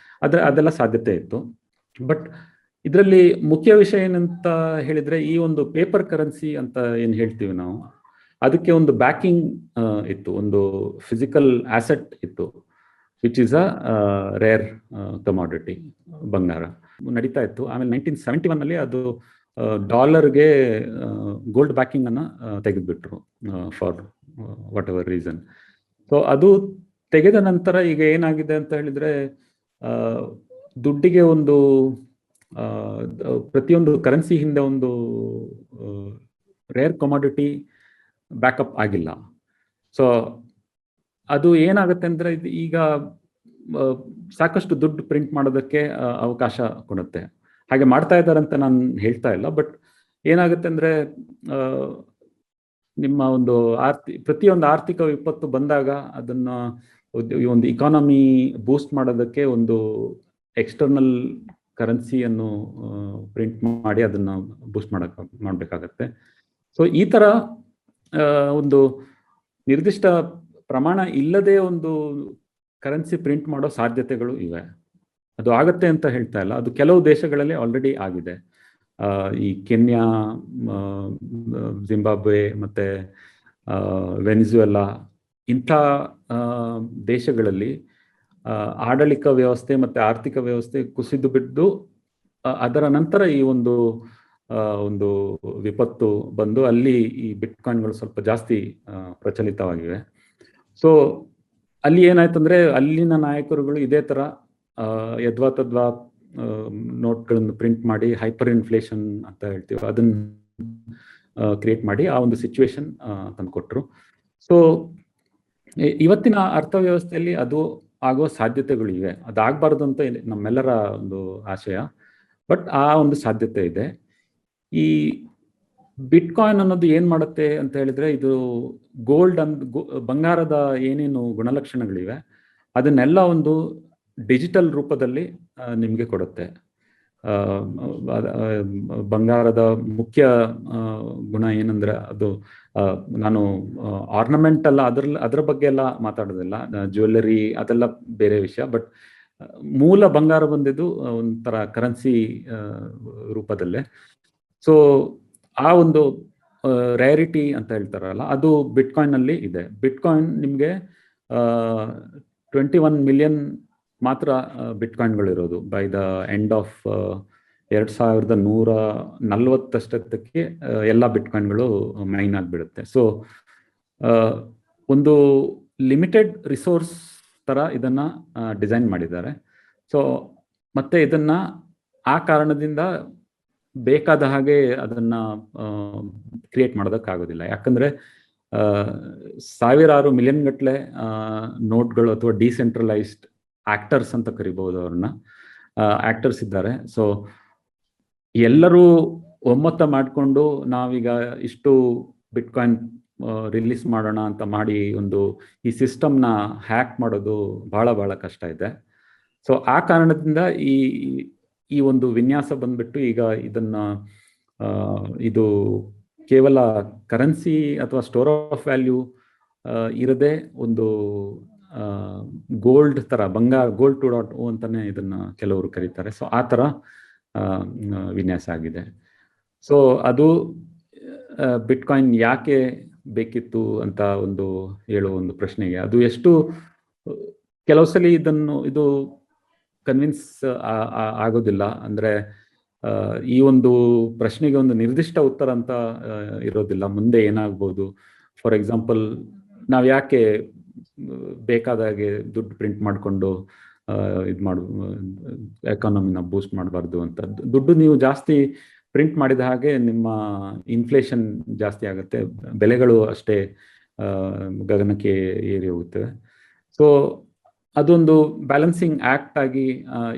ಅದೆಲ್ಲ ಸಾಧ್ಯತೆ ಇತ್ತು. ಬಟ್ ಇದರಲ್ಲಿ ಮುಖ್ಯ ವಿಷಯ ಏನಂತ ಹೇಳಿದ್ರೆ, ಈ ಒಂದು ಪೇಪರ್ ಕರೆನ್ಸಿ ಅಂತ ಏನು ಹೇಳ್ತೀವಿ ನಾವು, ಅದಕ್ಕೆ ಒಂದು ಬ್ಯಾಕಿಂಗ್ ಇತ್ತು, ಒಂದು ಫಿಸಿಕಲ್ ಆಸೆಟ್ ಇತ್ತು, which is a rare commodity, ಬಂಗಾರ ನಡೀತಾ ಇತ್ತು. ಆಮೇಲೆ 1971 ಅದು ಡಾಲರ್ಗೆ ಗೋಲ್ಡ್ ಬ್ಯಾಕಿಂಗ್ ಅನ್ನ ತೆಗೆದ್ಬಿಟ್ರು for whatever reason. So ಅದು ತೆಗೆದ ನಂತರ ಈಗ ಏನಾಗಿದೆ ಅಂತ ಹೇಳಿದ್ರೆ, ದುಡ್ಡಿಗೆ ಒಂದು ಪ್ರತಿಯೊಂದು ಕರೆನ್ಸಿ ಹಿಂದೆ ಒಂದು ರೇರ್ ಕಮಾಡಿಟಿ ಬ್ಯಾಕಪ್ ಆಗಿಲ್ಲ. ಸೊ ಅದು ಏನಾಗುತ್ತೆ ಅಂದ್ರೆ, ಈಗ ಸಾಕಷ್ಟು ದುಡ್ಡು ಪ್ರಿಂಟ್ ಮಾಡೋದಕ್ಕೆ ಅವಕಾಶ ಕೊಡುತ್ತೆ. ಹಾಗೆ ಮಾಡ್ತಾ ಇದ್ದಾರೆ ಅಂತ ನಾನು ಹೇಳ್ತಾ ಇಲ್ಲ, ಬಟ್ ಏನಾಗುತ್ತೆ ಅಂದ್ರೆ, ನಿಮ್ಮ ಒಂದು ಪ್ರತಿಯೊಂದು ಆರ್ಥಿಕ ವಿಪತ್ತು ಬಂದಾಗ ಅದನ್ನ ಒಂದು ಇಕಾನಮಿ ಬೂಸ್ಟ್ ಮಾಡೋದಕ್ಕೆ ಒಂದು ಎಕ್ಸ್ಟರ್ನಲ್ ಕರೆನ್ಸಿಯನ್ನು ಪ್ರಿಂಟ್ ಮಾಡಿ ಅದನ್ನ ಬೂಸ್ಟ್ ಮಾಡಬೇಕಾಗತ್ತೆ. ಸೊ ಈ ತರ ಒಂದು ನಿರ್ದಿಷ್ಟ ಪ್ರಮಾಣ ಇಲ್ಲದೆ ಒಂದು ಕರೆನ್ಸಿ ಪ್ರಿಂಟ್ ಮಾಡೋ ಸಾಧ್ಯತೆಗಳು ಇವೆ. ಅದು ಆಗತ್ತೆ ಅಂತ ಹೇಳ್ತಾ ಇಲ್ಲ, ಅದು ಕೆಲವು ದೇಶಗಳಲ್ಲಿ ಆಲ್ರೆಡಿ ಆಗಿದೆ. ಈ ಕೆನ್ಯಾ, ಜಿಂಬಾಬ್ವೆ ಮತ್ತೆ ವೆನಿಜುವೆಲಾ ಇಂಥ ದೇಶಗಳಲ್ಲಿ ಆಡಳಿತ ವ್ಯವಸ್ಥೆ ಮತ್ತೆ ಆರ್ಥಿಕ ವ್ಯವಸ್ಥೆ ಕುಸಿದು ಬಿದ್ದು ಅದರ ನಂತರ ಈ ಒಂದು ವಿಪತ್ತು ಬಂದು ಅಲ್ಲಿ ಈ ಬಿಟ್ಕಾಯಿನ್ಗಳು ಸ್ವಲ್ಪ ಜಾಸ್ತಿ ಪ್ರಚಲಿತವಾಗಿವೆ. ಸೊ ಅಲ್ಲಿ ಏನಾಯ್ತು ಅಂದ್ರೆ, ಅಲ್ಲಿನ ನಾಯಕರುಗಳು ಇದೇ ತರ ಯದ್ವಾ ತದ್ವಾ ನೋಟ್ಗಳನ್ನು ಪ್ರಿಂಟ್ ಮಾಡಿ, ಹೈಪರ್ ಇನ್ಫ್ಲೇಷನ್ ಅಂತ ಹೇಳ್ತೀವಿ, ಅದನ್ನ ಕ್ರಿಯೇಟ್ ಮಾಡಿ ಆ ಒಂದು ಸಿಚುವೇಶನ್ ತಂದುಕೊಟ್ರು. ಸೊ ಇವತ್ತಿನ ಅರ್ಥವ್ಯವಸ್ಥೆಯಲ್ಲಿ ಅದು ಆಗುವ ಸಾಧ್ಯತೆಗಳು ಇವೆ. ಅದಾಗಬಾರ್ದು ಅಂತ ನಮ್ಮೆಲ್ಲರ ಒಂದು ಆಶಯ, ಬಟ್ ಆ ಒಂದು ಸಾಧ್ಯತೆ ಇದೆ. ಈ ಬಿಟ್ಕಾಯಿನ್ ಅನ್ನೋದು ಏನ್ ಮಾಡುತ್ತೆ ಅಂತ ಹೇಳಿದ್ರೆ, ಇದು ಗೋಲ್ಡ್ ಬಂಗಾರದ ಏನೇನು ಗುಣಲಕ್ಷಣಗಳಿವೆ ಅದನ್ನೆಲ್ಲ ಒಂದು ಡಿಜಿಟಲ್ ರೂಪದಲ್ಲಿ ನಿಮಗೆ ಕೊಡುತ್ತೆ. ಬಂಗಾರದ ಮುಖ್ಯ ಗುಣ ಏನಂದ್ರೆ, ಅದು ನಾನು ಆರ್ನಮೆಂಟ್ ಅಲ್ಲ, ಅದರ ಬಗ್ಗೆ ಎಲ್ಲ ಮಾತಾಡೋದಿಲ್ಲ, ಜ್ಯುವೆಲ್ಲರಿ ಅದೆಲ್ಲ ಬೇರೆ ವಿಷಯ. ಬಟ್ ಮೂಲ ಬಂಗಾರ ಬಂದಿದ್ದು ಒಂಥರ ಕರೆನ್ಸಿ ರೂಪದಲ್ಲೇ. ಸೊ ಆ ಒಂದು ರೇರಿಟಿ ಅಂತ ಹೇಳ್ತಾರಲ್ಲ, ಅದು ಬಿಟ್ಕಾಯಿನ್ ಅಲ್ಲಿ ಇದೆ. ಬಿಟ್ಕಾಯಿನ್ ನಿಮಗೆ 21 ಮಿಲಿಯನ್ ಮಾತ್ರ ಬಿಟ್ಕಾಯಿನ್ಗಳಿರೋದು ಬೈ ದ ಎಂಡ್ ಆಫ್ 2140 ಎಲ್ಲ ಬಿಟ್ಕಾಯಿನ್ಗಳು ಮೈನ್ ಆಗಿಬಿಡುತ್ತೆ. ಸೊ ಒಂದು ಲಿಮಿಟೆಡ್ ರಿಸೋರ್ಸ್ ತರ ಇದನ್ನ ಡಿಸೈನ್ ಮಾಡಿದ್ದಾರೆ. ಸೊ ಮತ್ತೆ ಇದನ್ನ ಆ ಕಾರಣದಿಂದ ಬೇಕಾದ ಹಾಗೆ ಅದನ್ನ ಕ್ರಿಯೇಟ್ ಮಾಡೋದಕ್ಕಾಗೋದಿಲ್ಲ. ಯಾಕಂದ್ರೆ ಸಾವಿರಾರು ಮಿಲಿಯನ್ ಗಟ್ಟಲೆ ನೋಟ್ಗಳು ಅಥವಾ ಡಿಸೆಂಟ್ರಲೈಸ್ಡ್ ಆಕ್ಟರ್ಸ್ ಅಂತ ಕರಿಬಹುದು, ಅವ್ರನ್ನ ಆಕ್ಟರ್ಸ್ ಇದ್ದಾರೆ. ಸೊ ಎಲ್ಲರೂ ಒಮ್ಮತ ಮಾಡಿಕೊಂಡು ನಾವೀಗ ಇಷ್ಟು ಬಿಟ್ಕಾಯಿನ್ ರಿಲೀಸ್ ಮಾಡೋಣ ಅಂತ ಮಾಡಿ ಈ ಸಿಸ್ಟಮ್ನ ಹ್ಯಾಕ್ ಮಾಡೋದು ಬಹಳ ಕಷ್ಟ ಇದೆ. ಸೊ ಆ ಕಾರಣದಿಂದ ಈ ಒಂದು ವಿನ್ಯಾಸ ಬಂದ್ಬಿಟ್ಟು ಈಗ ಇದನ್ನ ಇದು ಕೇವಲ ಕರೆನ್ಸಿ ಅಥವಾ ಸ್ಟೋರ್ ಆಫ್ ವ್ಯಾಲ್ಯೂ ಇರದೆ ಒಂದು ಗೋಲ್ಡ್ ತರ, ಗೋಲ್ಡ್ 2.0 ಅಂತಾನೆ ಇದನ್ನ ಕೆಲವರು ಕರೀತಾರೆ. ಸೊ ಆ ತರ ವಿನ್ಯಾಸ ಆಗಿದೆ. ಸೊ ಅದು ಬಿಟ್ಕಾಯಿನ್ ಯಾಕೆ ಬೇಕಿತ್ತು ಅಂತ ಹೇಳುವ ಒಂದು ಪ್ರಶ್ನೆಗೆ ಅದು ಎಷ್ಟು ಕೆಲವು ಸಲ ಇದು ಕನ್ವಿನ್ಸ್ ಆಗೋದಿಲ್ಲ. ಅಂದ್ರೆ ಈ ಒಂದು ಪ್ರಶ್ನೆಗೆ ಒಂದು ನಿರ್ದಿಷ್ಟ ಉತ್ತರ ಅಂತ ಇರೋದಿಲ್ಲ. ಮುಂದೆ ಏನಾಗ್ಬೋದು, ಫಾರ್ ಎಕ್ಸಾಂಪಲ್ ನಾವ್ ಯಾಕೆ ಬೇಕಾದಾಗೆ ದುಡ್ಡು ಪ್ರಿಂಟ್ ಮಾಡಿಕೊಂಡು ಇದು ಮಾಡು, ಎಕಾನಮಿನ ಬೂಸ್ಟ್ ಮಾಡಬಾರ್ದು ಅಂತ. ದುಡ್ಡು ನೀವು ಜಾಸ್ತಿ ಪ್ರಿಂಟ್ ಮಾಡಿದ ಹಾಗೆ ನಿಮ್ಮ ಇನ್ಫ್ಲೇಷನ್ ಜಾಸ್ತಿ ಆಗುತ್ತೆ, ಬೆಲೆಗಳು ಅಷ್ಟೇ ಗಗನಕ್ಕೆ ಏರಿ ಹೋಗುತ್ತವೆ. ಸೊ ಅದೊಂದು ಬ್ಯಾಲೆನ್ಸಿಂಗ್ ಆಕ್ಟ್ ಆಗಿ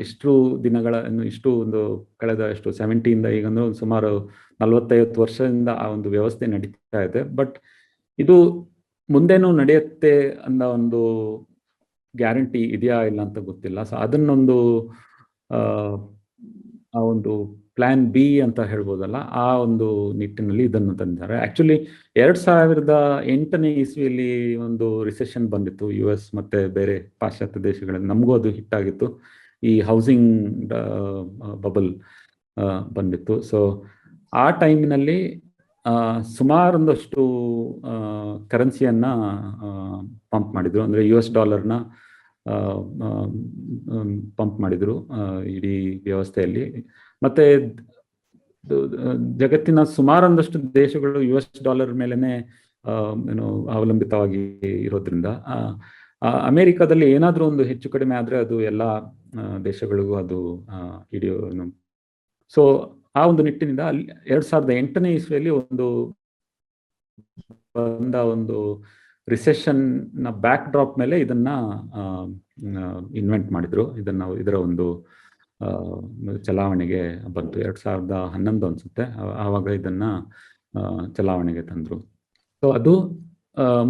ಇಷ್ಟು ದಿನಗಳನ್ನು, ಇಷ್ಟು ಒಂದು ಕಳೆದ 70ಇಂದ ಈಗ ಅಂದ್ರೆ ಒಂದು ಸುಮಾರು 40-50 ವರ್ಷದಿಂದ ಆ ಒಂದು ವ್ಯವಸ್ಥೆ ನಡೀತಾ ಇದೆ. ಬಟ್ ಇದು ಮುಂದೇನೂ ನಡೆಯುತ್ತೆ ಅನ್ನೋ ಒಂದು ಗ್ಯಾರಂಟಿ ಇದೆಯಾ ಇಲ್ಲ ಅಂತ ಗೊತ್ತಿಲ್ಲ. ಸೊ ಅದನ್ನೊಂದು ಆ ಒಂದು ಪ್ಲಾನ್ ಬಿ ಅಂತ ಹೇಳ್ಬೋದಲ್ಲ, ಆ ಒಂದು ನಿಟ್ಟಿನಲ್ಲಿ ಇದನ್ನು ತಂದಿದ್ದಾರೆ. ಆಕ್ಚುಲಿ 2008ನೇ ಇಸ್ವಿಯಲ್ಲಿ ಒಂದು ರಿಸೆಷನ್ ಬಂದಿತ್ತು US ಮತ್ತೆ ಬೇರೆ ಪಾಶ್ಚಾತ್ಯ ದೇಶಗಳಲ್ಲಿ. ನಮಗೂ ಅದು ಹಿಟ್ ಆಗಿತ್ತು, ಈ ಹೌಸಿಂಗ್ ಬಬಲ್ ಬಂದಿತ್ತು. ಸೊ ಆ ಟೈಮಿನಲ್ಲಿ ಸುಮಾರೊಂದಷ್ಟು ಕರೆನ್ಸಿಯನ್ನ ಪಂಪ್ ಮಾಡಿದ್ರು, ಅಂದ್ರೆ $US ಪಂಪ್ ಮಾಡಿದ್ರು ಇಡೀ ವ್ಯವಸ್ಥೆಯಲ್ಲಿ. ಮತ್ತೆ ಜಗತ್ತಿನ ಸುಮಾರೊಂದಷ್ಟು ದೇಶಗಳು $US ಮೇಲೆನೆ ಏನು ಅವಲಂಬಿತವಾಗಿ ಇರೋದ್ರಿಂದ ಅಮೆರಿಕದಲ್ಲಿ ಏನಾದ್ರೂ ಒಂದು ಹೆಚ್ಚು ಕಡಿಮೆ ಆದ್ರೆ ಅದು ಎಲ್ಲ ದೇಶಗಳಿಗೂ ಅದು ಹಿಡಿಯೋ. ಸೊ ಆ ಒಂದು ನಿಟ್ಟಿನಿಂದ 2008ನೇ ಇಸ್ವಿಯಲ್ಲಿ ಒಂದು ರಿಸೆಷನ್ ನ ಬ್ಯಾಕ್ ಡ್ರಾಪ್ ಮೇಲೆ ಇದನ್ನ ಇನ್ವೆಂಟ್ ಮಾಡಿದ್ರು. ಇದರ ಒಂದು ಚಲಾವಣೆಗೆ ಬಂತು 2011 ಅನ್ಸುತ್ತೆ, ಆವಾಗ ಇದನ್ನ ಚಲಾವಣೆಗೆ ತಂದ್ರು. ಸೊ ಅದು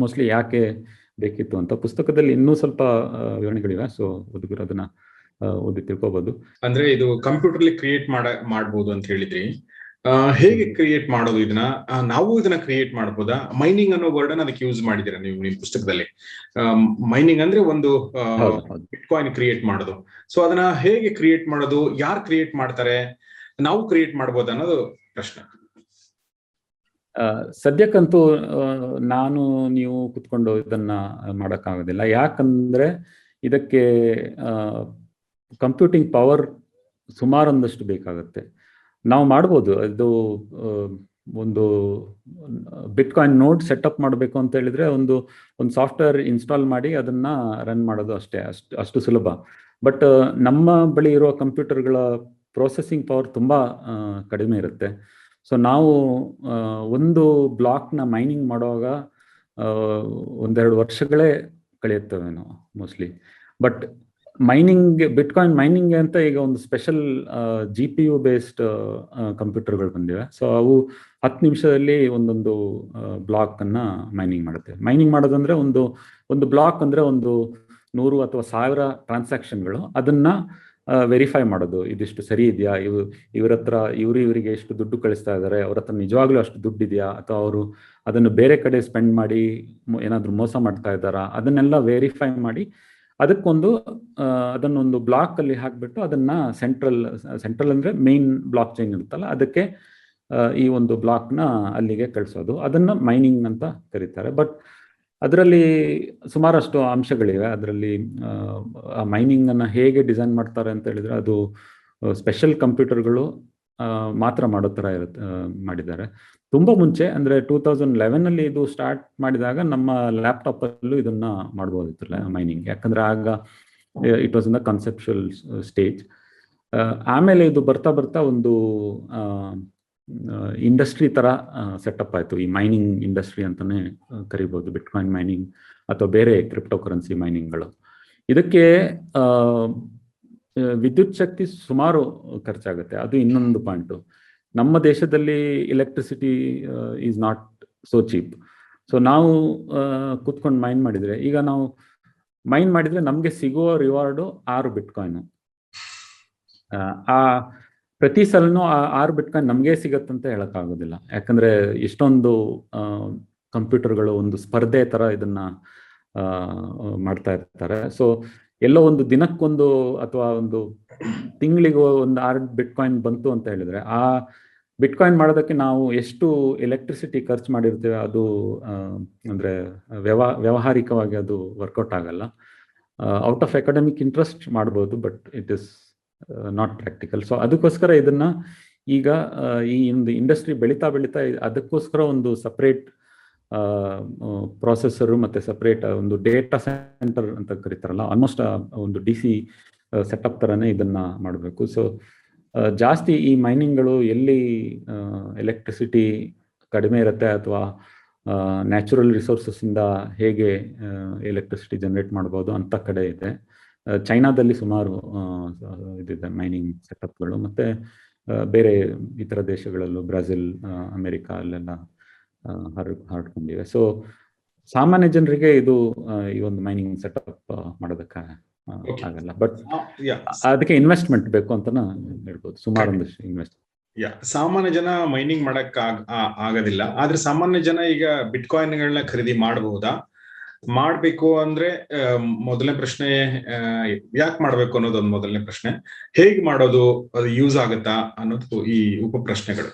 ಮೋಸ್ಟ್ಲಿ ಯಾಕೆ ಬೇಕಿತ್ತು ಅಂತ ಪುಸ್ತಕದಲ್ಲಿ ಇನ್ನೂ ಸ್ವಲ್ಪ ವಿವರಣೆಗಳಿವೆ. ಸೊ ಓದುಗರು ಅದನ್ನ ಓದಿ ತಿಳ್ಕೊಬಹುದು. ಅಂದ್ರೆ ಇದು ಕಂಪ್ಯೂಟರ್ಲಿ ಕ್ರಿಯೇಟ್ ಮಾಡ್ಬೋದು ಅಂತ ಹೇಳಿದ್ರಿ. ಹೇಗೆ ಕ್ರಿಯೇಟ್ ಮಾಡೋದು ಇದನ್ನ? ನಾವು ಇದನ್ನ ಕ್ರಿಯೇಟ್ ಮಾಡಬಹುದಾ? ಮೈನಿಂಗ್ ಅನ್ನೋ ವರ್ಡ್ ಅನ್ನ ಅದಕ್ಕೆ ಯೂಸ್ ಮಾಡಿದ್ದೀರಾ ನೀವು ನಿಮ್ಮ ಪುಸ್ತಕದಲ್ಲಿ. ಮೈನಿಂಗ್ ಅಂದ್ರೆ ಒಂದು ಬಿಟ್ಕಾಯಿನ್ ಕ್ರಿಯೇಟ್ ಮಾಡೋದು. ಸೊ ಅದನ್ನ ಹೇಗೆ ಕ್ರಿಯೇಟ್ ಮಾಡೋದು, ಯಾರು ಕ್ರಿಯೇಟ್ ಮಾಡ್ತಾರೆ, ನಾವು ಕ್ರಿಯೇಟ್ ಮಾಡಬಹುದಾ ಅನ್ನೋದು ಪ್ರಶ್ನೆ. ಸದ್ಯಕ್ಕಂತೂ ನಾನು ನೀವು ಕುತ್ಕೊಂಡು ಇದನ್ನ ಮಾಡಕ್ಕಾಗೋದಿಲ್ಲ. ಯಾಕಂದ್ರೆ ಇದಕ್ಕೆ ಕಂಪ್ಯೂಟಿಂಗ್ ಪವರ್ ಸುಮಾರೊಂದಷ್ಟು ಬೇಕಾಗುತ್ತೆ. ನಾವು ಮಾಡ್ಬೋದು, ಇದು ಒಂದು ಬಿಟ್ಕಾಯಿನ್ ನೋಡ್ ಸೆಟಪ್ ಮಾಡಬೇಕು ಅಂತ ಹೇಳಿದ್ರೆ ಒಂದು ಸಾಫ್ಟ್ವೇರ್ ಇನ್ಸ್ಟಾಲ್ ಮಾಡಿ ಅದನ್ನ ರನ್ ಮಾಡೋದು ಅಷ್ಟು ಸುಲಭ. ಬಟ್ ನಮ್ಮ ಬಳಿ ಇರುವ ಕಂಪ್ಯೂಟರ್ಗಳ ಪ್ರೊಸೆಸಿಂಗ್ ಪವರ್ ತುಂಬಾ ಕಡಿಮೆ ಇರುತ್ತೆ. ಸೊ ನಾವು ಒಂದು ಬ್ಲಾಕ್ನ ಮೈನಿಂಗ್ ಮಾಡುವಾಗ 1-2 ವರ್ಷಗಳೇ ಕಳೆಯುತ್ತವೆ ನಾವು ಮೋಸ್ಟ್ಲಿ. ಬಟ್ ಬಿಟ್ಕಾಯಿನ್ ಮೈನಿಂಗ್ ಅಂತ ಈಗ ಒಂದು ಸ್ಪೆಷಲ್ GPU ಬೇಸ್ಡ್ ಕಂಪ್ಯೂಟರ್ಗಳು ಬಂದಿವೆ. ಸೊ ಅವು 10 ನಿಮಿಷದಲ್ಲಿ ಒಂದೊಂದು ಬ್ಲಾಕ್ ಅನ್ನ ಮೈನಿಂಗ್ ಮಾಡುತ್ತೆ. ಮೈನಿಂಗ್ ಮಾಡೋದಂದ್ರೆ ಒಂದು ಬ್ಲಾಕ್ ಅಂದ್ರೆ 100 ಅಥವಾ 1000 ಟ್ರಾನ್ಸಾಕ್ಷನ್ಗಳು, ಅದನ್ನ ವೆರಿಫೈ ಮಾಡೋದು, ಇದಿಷ್ಟು ಸರಿ ಇದೆಯಾ, ಇವರಿಗೆ ಎಷ್ಟು ದುಡ್ಡು ಕಳಿಸ್ತಾ ಇದ್ದಾರೆ, ಅವ್ರ ಹತ್ರ ನಿಜವಾಗ್ಲೂ ಅಷ್ಟು ದುಡ್ಡು ಇದೆಯಾ, ಅಥವಾ ಅವರು ಅದನ್ನು ಬೇರೆ ಕಡೆ ಸ್ಪೆಂಡ್ ಮಾಡಿ ಏನಾದ್ರು ಮೋಸ ಮಾಡ್ತಾ ಇದ್ದಾರಾ, ಅದನ್ನೆಲ್ಲ ವೆರಿಫೈ ಮಾಡಿ ಅದನ್ನೊಂದು ಬ್ಲಾಕ್ ಅಲ್ಲಿ ಹಾಕ್ಬಿಟ್ಟು ಅದನ್ನ ಸೆಂಟ್ರಲ್ ಅಂದ್ರೆ ಮೇನ್ ಬ್ಲಾಕ್ ಚೈನ್ ಇರುತ್ತಲ್ಲ, ಅದಕ್ಕೆ ಈ ಒಂದು ಬ್ಲಾಕ್ನ ಅಲ್ಲಿಗೆ ಕಳಿಸೋದು, ಅದನ್ನ ಮೈನಿಂಗ್ ಅಂತ ಕರೀತಾರೆ. ಬಟ್ ಅದರಲ್ಲಿ ಸುಮಾರಷ್ಟು ಅಂಶಗಳಿವೆ. ಅದರಲ್ಲಿ ಆ ಮೈನಿಂಗ್ ಅನ್ನ ಹೇಗೆ ಡಿಸೈನ್ ಮಾಡ್ತಾರೆ ಅಂತ ಹೇಳಿದ್ರೆ ಅದು ಸ್ಪೆಷಲ್ ಕಂಪ್ಯೂಟರ್ಗಳು ಮಾತ್ರ ಮಾಡೋ ತರ ಮಾಡಿದ್ದಾರೆ. ತುಂಬಾ ಮುಂಚೆ ಅಂದ್ರೆ 2011 ಇದು ಸ್ಟಾರ್ಟ್ ಮಾಡಿದಾಗ ನಮ್ಮ ಲ್ಯಾಪ್ಟಾಪ್ ಅಲ್ಲೂ ಇದನ್ನ ಮಾಡಬಹುದಿತ್ತು ಮೈನಿಂಗ್, ಯಾಕಂದ್ರೆ ಆಗ it was in the conceptual stage. ಆಮೇಲೆ ಇದು ಬರ್ತಾ ಬರ್ತಾ ಒಂದು ಇಂಡಸ್ಟ್ರಿ ತರ ಸೆಟಪ್ ಆಯ್ತು. ಈ ಮೈನಿಂಗ್ ಇಂಡಸ್ಟ್ರಿ ಅಂತಾನೆ ಕರಿಬಹುದು, ಬಿಟ್ಕಾಯಿನ್ ಮೈನಿಂಗ್ ಅಥವಾ ಬೇರೆ ಕ್ರಿಪ್ಟೋ ಕರೆನ್ಸಿ ಮೈನಿಂಗ್ಗಳು. ಇದಕ್ಕೆ ವಿದ್ಯುತ್ ಶಕ್ತಿ ಸುಮಾರು ಖರ್ಚಾಗುತ್ತೆ, ಅದು ಇನ್ನೊಂದು ಪಾಯಿಂಟ್. ನಮ್ಮ ದೇಶದಲ್ಲಿ electricity is not so cheap. So ನಾವು ಕೂತ್ಕೊಂಡು ಮೈನ್ ಮಾಡಿದ್ರೆ, ಈಗ ನಾವು ಮೈನ್ ಮಾಡಿದ್ರೆ ನಮ್ಗೆ ಸಿಗುವ ರಿವಾರ್ಡು 6 ಬಿಟ್ಕಾಯಿನ್. ಆ ಪ್ರತಿ ಸಲನೂ 6 ಬಿಟ್ಕಾಯಿನ್ ನಮ್ಗೆ ಸಿಗತ್ತಂತ ಹೇಳಕ್ ಆಗೋದಿಲ್ಲ, ಯಾಕಂದ್ರೆ ಇಷ್ಟೊಂದು ಕಂಪ್ಯೂಟರ್ಗಳು ಒಂದು ಸ್ಪರ್ಧೆ ತರ ಇದನ್ನ ಮಾಡ್ತಾ ಇರ್ತಾರೆ. ಸೊ ಎಲ್ಲೋ ಒಂದು ದಿನಕ್ಕೊಂದು ಅಥವಾ ಒಂದು ತಿಂಗಳಿಗೂ ಒಂದು 6 ಬಿಟ್ಕಾಯಿನ್ ಬಂತು ಅಂತ ಹೇಳಿದ್ರೆ, ಆ ಬಿಟ್ಕಾಯಿನ್ ಮಾಡೋದಕ್ಕೆ ನಾವು ಎಷ್ಟು ಎಲೆಕ್ಟ್ರಿಸಿಟಿ ಖರ್ಚು ಮಾಡಿರ್ತೇವೆ ಅದು ಅಂದ್ರೆ ವ್ಯಾವಹಾರಿಕವಾಗಿ ಅದು ವರ್ಕೌಟ್ ಆಗಲ್ಲ. ಔಟ್ ಆಫ್ ಅಕಾಡೆಮಿಕ್ ಇಂಟ್ರೆಸ್ಟ್ ಮಾಡ್ಬೋದು, but it is not practical. So ಅದಕ್ಕೋಸ್ಕರ ಇದನ್ನ ಈಗ ಈ ಒಂದು ಇಂಡಸ್ಟ್ರಿ ಬೆಳೀತಾ ಅದಕ್ಕೋಸ್ಕರ ಒಂದು ಸಪರೇಟ್ ಪ್ರೊಸೆಸರು ಮತ್ತು ಸಪ್ರೇಟ್ ಒಂದು ಡೇಟಾ ಸೆಂಟರ್ ಅಂತ ಕರೀತಾರಲ್ಲ, ಆಲ್ಮೋಸ್ಟ್ ಒಂದು DC ಸೆಟಪ್ ಥರನೇ ಇದನ್ನು ಮಾಡಬೇಕು. ಸೊ ಜಾಸ್ತಿ ಈ ಮೈನಿಂಗ್ಗಳು ಎಲ್ಲಿ ಎಲೆಕ್ಟ್ರಿಸಿಟಿ ಕಡಿಮೆ ಇರುತ್ತೆ ಅಥವಾ ನ್ಯಾಚುರಲ್ ರಿಸೋರ್ಸಸ್ಸಿಂದ ಹೇಗೆ ಎಲೆಕ್ಟ್ರಿಸಿಟಿ ಜನರೇಟ್ ಮಾಡ್ಬೋದು ಅಂತ ಕಡೆ ಇದೆ. ಚೈನಾದಲ್ಲಿ ಸುಮಾರು ಇದಿದೆ ಮೈನಿಂಗ್ ಸೆಟಪ್ಗಳು, ಮತ್ತು ಬೇರೆ ಇತರ ದೇಶಗಳಲ್ಲೂ ಬ್ರೆಜಿಲ್, ಅಮೆರಿಕಾ ಅಲ್ಲೆಲ್ಲ ಹರಡ್ಕೊಂಡಿವೆ. ಸೊ ಸಾಮಾನ್ಯ ಜನರಿಗೆ ಇದು ಈ ಒಂದು ಮೈನಿಂಗ್ ಸೆಟಪ್ ಮಾಡೋದಕ್ಕೆ ಆಗಲ್ಲ, ಬಟ್ ಅದಕ್ಕೆ ಇನ್ವೆಸ್ಟ್ಮೆಂಟ್ ಬೇಕು ಅಂತ ಹೇಳ್ಬೋದು, ಸುಮಾರು ಒಂದಷ್ಟು ಇನ್ವೆಸ್ಟ್. ಸಾಮಾನ್ಯ ಜನ ಮೈನಿಂಗ್ ಮಾಡಕ್ ಆಗೋದಿಲ್ಲ, ಆದ್ರೆ ಸಾಮಾನ್ಯ ಜನ ಈಗ ಬಿಟ್ಕಾಯಿನ್ಗಳನ್ನ ಖರೀದಿ ಮಾಡಬಹುದಾ? ಮಾಡ್ಬೇಕು ಅಂದ್ರೆ ಮೊದಲನೇ ಪ್ರಶ್ನೆ ಯಾಕೆ ಮಾಡ್ಬೇಕು ಅನ್ನೋದೊಂದು ಮೊದಲನೇ ಪ್ರಶ್ನೆ. ಹೇಗ್ ಮಾಡೋದು, ಅದು ಯೂಸ್ ಆಗುತ್ತಾ ಅನ್ನೋದು ಈ ಉಪ ಪ್ರಶ್ನೆಗಳು.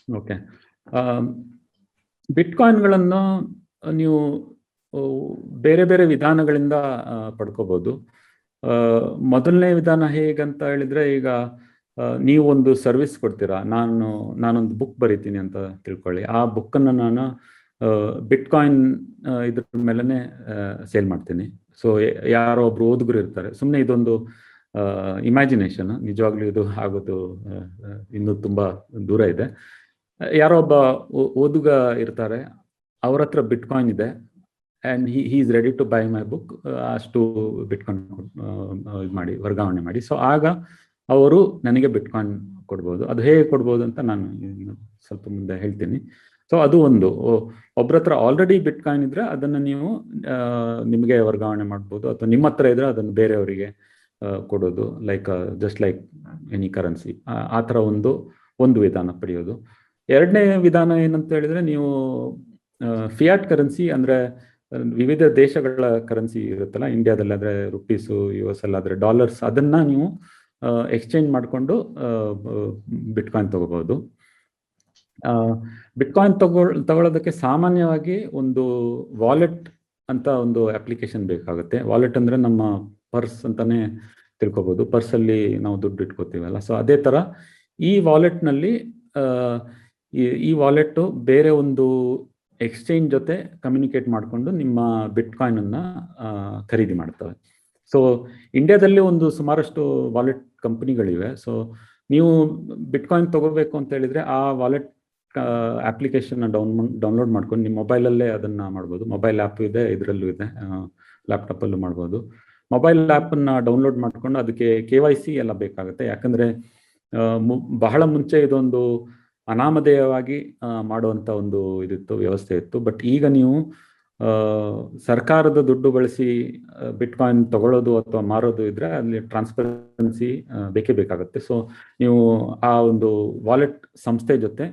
ಓಕೆ, ಬಿಟ್ಕಾಯಿನ್ಗಳನ್ನು ನೀವು ಬೇರೆ ಬೇರೆ ವಿಧಾನಗಳಿಂದ ಪಡ್ಕೋಬಹುದು. ಮೊದಲನೇ ವಿಧಾನ ಹೇಗಂತ ಹೇಳಿದ್ರೆ, ಈಗ ನೀವು ಒಂದು ಸರ್ವಿಸ್ ಕೊಡ್ತೀರಾ. ನಾನೊಂದು ಬುಕ್ ಬರೀತೀನಿ ಅಂತ ತಿಳ್ಕೊಳ್ಳಿ. ಆ ಬುಕ್ಕನ್ನು ನಾನು ಬಿಟ್ಕಾಯಿನ್ ಇದ್ರ ಮೇಲೇ ಸೇಲ್ ಮಾಡ್ತೀನಿ. ಸೊ ಯಾರೋ ಒಬ್ರು ಓದುಗರು ಇರ್ತಾರೆ, ಸುಮ್ಮನೆ ಇದೊಂದು ಇಮ್ಯಾಜಿನೇಷನ್, ನಿಜವಾಗ್ಲೂ ಇದು ಆಗೋದು ಇನ್ನೂ ತುಂಬಾ ದೂರ ಇದೆ. ಯಾರೋ ಒಬ್ಬ ಓದುಗ ಇರ್ತಾರೆ, ಅವ್ರ ಹತ್ರ ಬಿಟ್ಕಾಯಿನ್ ಇದೆ and he is ready to buy my book. ಅಷ್ಟು ಬಿಟ್ಕಾಯಿನ್ ಇದು ಮಾಡಿ ವರ್ಗಾವಣೆ ಮಾಡಿ. ಸೊ ಆಗ ಅವರು ನನಗೆ ಬಿಟ್ಕಾಯಿನ್ ಕೊಡ್ಬೋದು. ಅದು ಹೇಗೆ ಕೊಡ್ಬೋದು ಅಂತ ನಾನು ಸ್ವಲ್ಪ ಮುಂದೆ ಹೇಳ್ತೀನಿ. ಸೊ ಅದು ಒಂದು, ಒಬ್ರ ಹತ್ರ ಆಲ್ರೆಡಿ ಬಿಟ್ಕಾಯಿನ್ ಇದ್ರೆ ಅದನ್ನು ನೀವು ನಿಮಗೆ ವರ್ಗಾವಣೆ ಮಾಡ್ಬೋದು, ಅಥವಾ ನಿಮ್ಮ ಹತ್ರ ಇದ್ರೆ ಅದನ್ನು ಬೇರೆಯವರಿಗೆ ಕೊಡೋದು, like just like any currency. ಆ ಥರ ಒಂದು ವಿಧಾನ ಪಡೆಯೋದು. ಎರಡನೇ ವಿಧಾನ ಏನಂತ ಹೇಳಿದ್ರೆ, ನೀವು ಫಿಯಾಟ್ ಕರೆನ್ಸಿ, ಅಂದರೆ ವಿವಿಧ ದೇಶಗಳ ಕರೆನ್ಸಿ ಇರುತ್ತಲ್ಲ, ಇಂಡಿಯಾದಲ್ಲಾದರೆ ರುಪೀಸು, US ಅಲ್ಲಾದರೆ ಡಾಲರ್ಸ್, ಅದನ್ನು ನೀವು ಎಕ್ಸ್ಚೇಂಜ್ ಮಾಡಿಕೊಂಡು ಬಿಟ್ಕಾಯಿನ್ ತಗೋಬಹುದು. ಬಿಟ್ಕಾಯಿನ್ ತಗೊಳ್ಳೋದಕ್ಕೆ ಸಾಮಾನ್ಯವಾಗಿ ಒಂದು ವಾಲೆಟ್ ಅಂತ ಒಂದು ಅಪ್ಲಿಕೇಶನ್ ಬೇಕಾಗುತ್ತೆ. ವಾಲೆಟ್ ಅಂದರೆ ನಮ್ಮ ಪರ್ಸ್ ಅಂತಾನೆ ತಿಳ್ಕೊಬೋದು, ಪರ್ಸಲ್ಲಿ ನಾವು ದುಡ್ಡು ಇಟ್ಕೋತೀವಲ್ಲ. ಸೊ ಅದೇ ಥರ ಈ ವಾಲೆಟ್ನಲ್ಲಿ ಈ ವಾಲೆಟ್ಟು ಬೇರೆ ಒಂದು ಎಕ್ಸ್ಚೇಂಜ್ ಜೊತೆ ಕಮ್ಯುನಿಕೇಟ್ ಮಾಡಿಕೊಂಡು ನಿಮ್ಮ ಬಿಟ್ಕಾಯಿನನ್ನು ಖರೀದಿ ಮಾಡ್ತವೆ. ಸೊ ಇಂಡಿಯಾದಲ್ಲಿ ಒಂದು ಸುಮಾರಷ್ಟು ವಾಲೆಟ್ ಕಂಪನಿಗಳಿವೆ. ಸೊ ನೀವು ಬಿಟ್ಕಾಯಿನ್ ತಗೋಬೇಕು ಅಂತ ಹೇಳಿದರೆ ಆ ವಾಲೆಟ್ ಅಪ್ಲಿಕೇಶನ್ನ ಡೌನ್ಲೋಡ್ ಮಾಡ್ಕೊಂಡು ನಿಮ್ಮ ಮೊಬೈಲಲ್ಲೇ ಅದನ್ನು ಮಾಡ್ಬೋದು. ಮೊಬೈಲ್ ಆ್ಯಪ್ ಇದೆ, ಇದರಲ್ಲೂ ಇದೆ, ಲ್ಯಾಪ್ಟಾಪಲ್ಲೂ ಮಾಡ್ಬೋದು. ಮೊಬೈಲ್ ಆ್ಯಪನ್ನು ಡೌನ್ಲೋಡ್ ಮಾಡಿಕೊಂಡು ಅದಕ್ಕೆ KYC ಎಲ್ಲ ಬೇಕಾಗುತ್ತೆ. ಯಾಕಂದರೆ ಬಹಳ ಮುಂಚೆ ಇದೊಂದು ಅನಾಮಧೇಯವಾಗಿ ಮಾಡುವಂಥ ಒಂದು ಇದಿತ್ತು, ವ್ಯವಸ್ಥೆ ಇತ್ತು. ಬಟ್ ಈಗ ನೀವು ಸರ್ಕಾರದ ದುಡ್ಡು ಬಳಸಿ ಬಿಟ್ಕಾಯಿನ್ ತಗೊಳ್ಳೋದು ಅಥವಾ ಮಾರೋದು ಇದ್ರೆ ಅಲ್ಲಿ ಟ್ರಾನ್ಸ್ಪರೆನ್ಸಿ ಬೇಕೇ ಬೇಕಾಗುತ್ತೆ. ಸೊ ನೀವು ಆ ಒಂದು ವಾಲೆಟ್ ಸಂಸ್ಥೆ ಜೊತೆ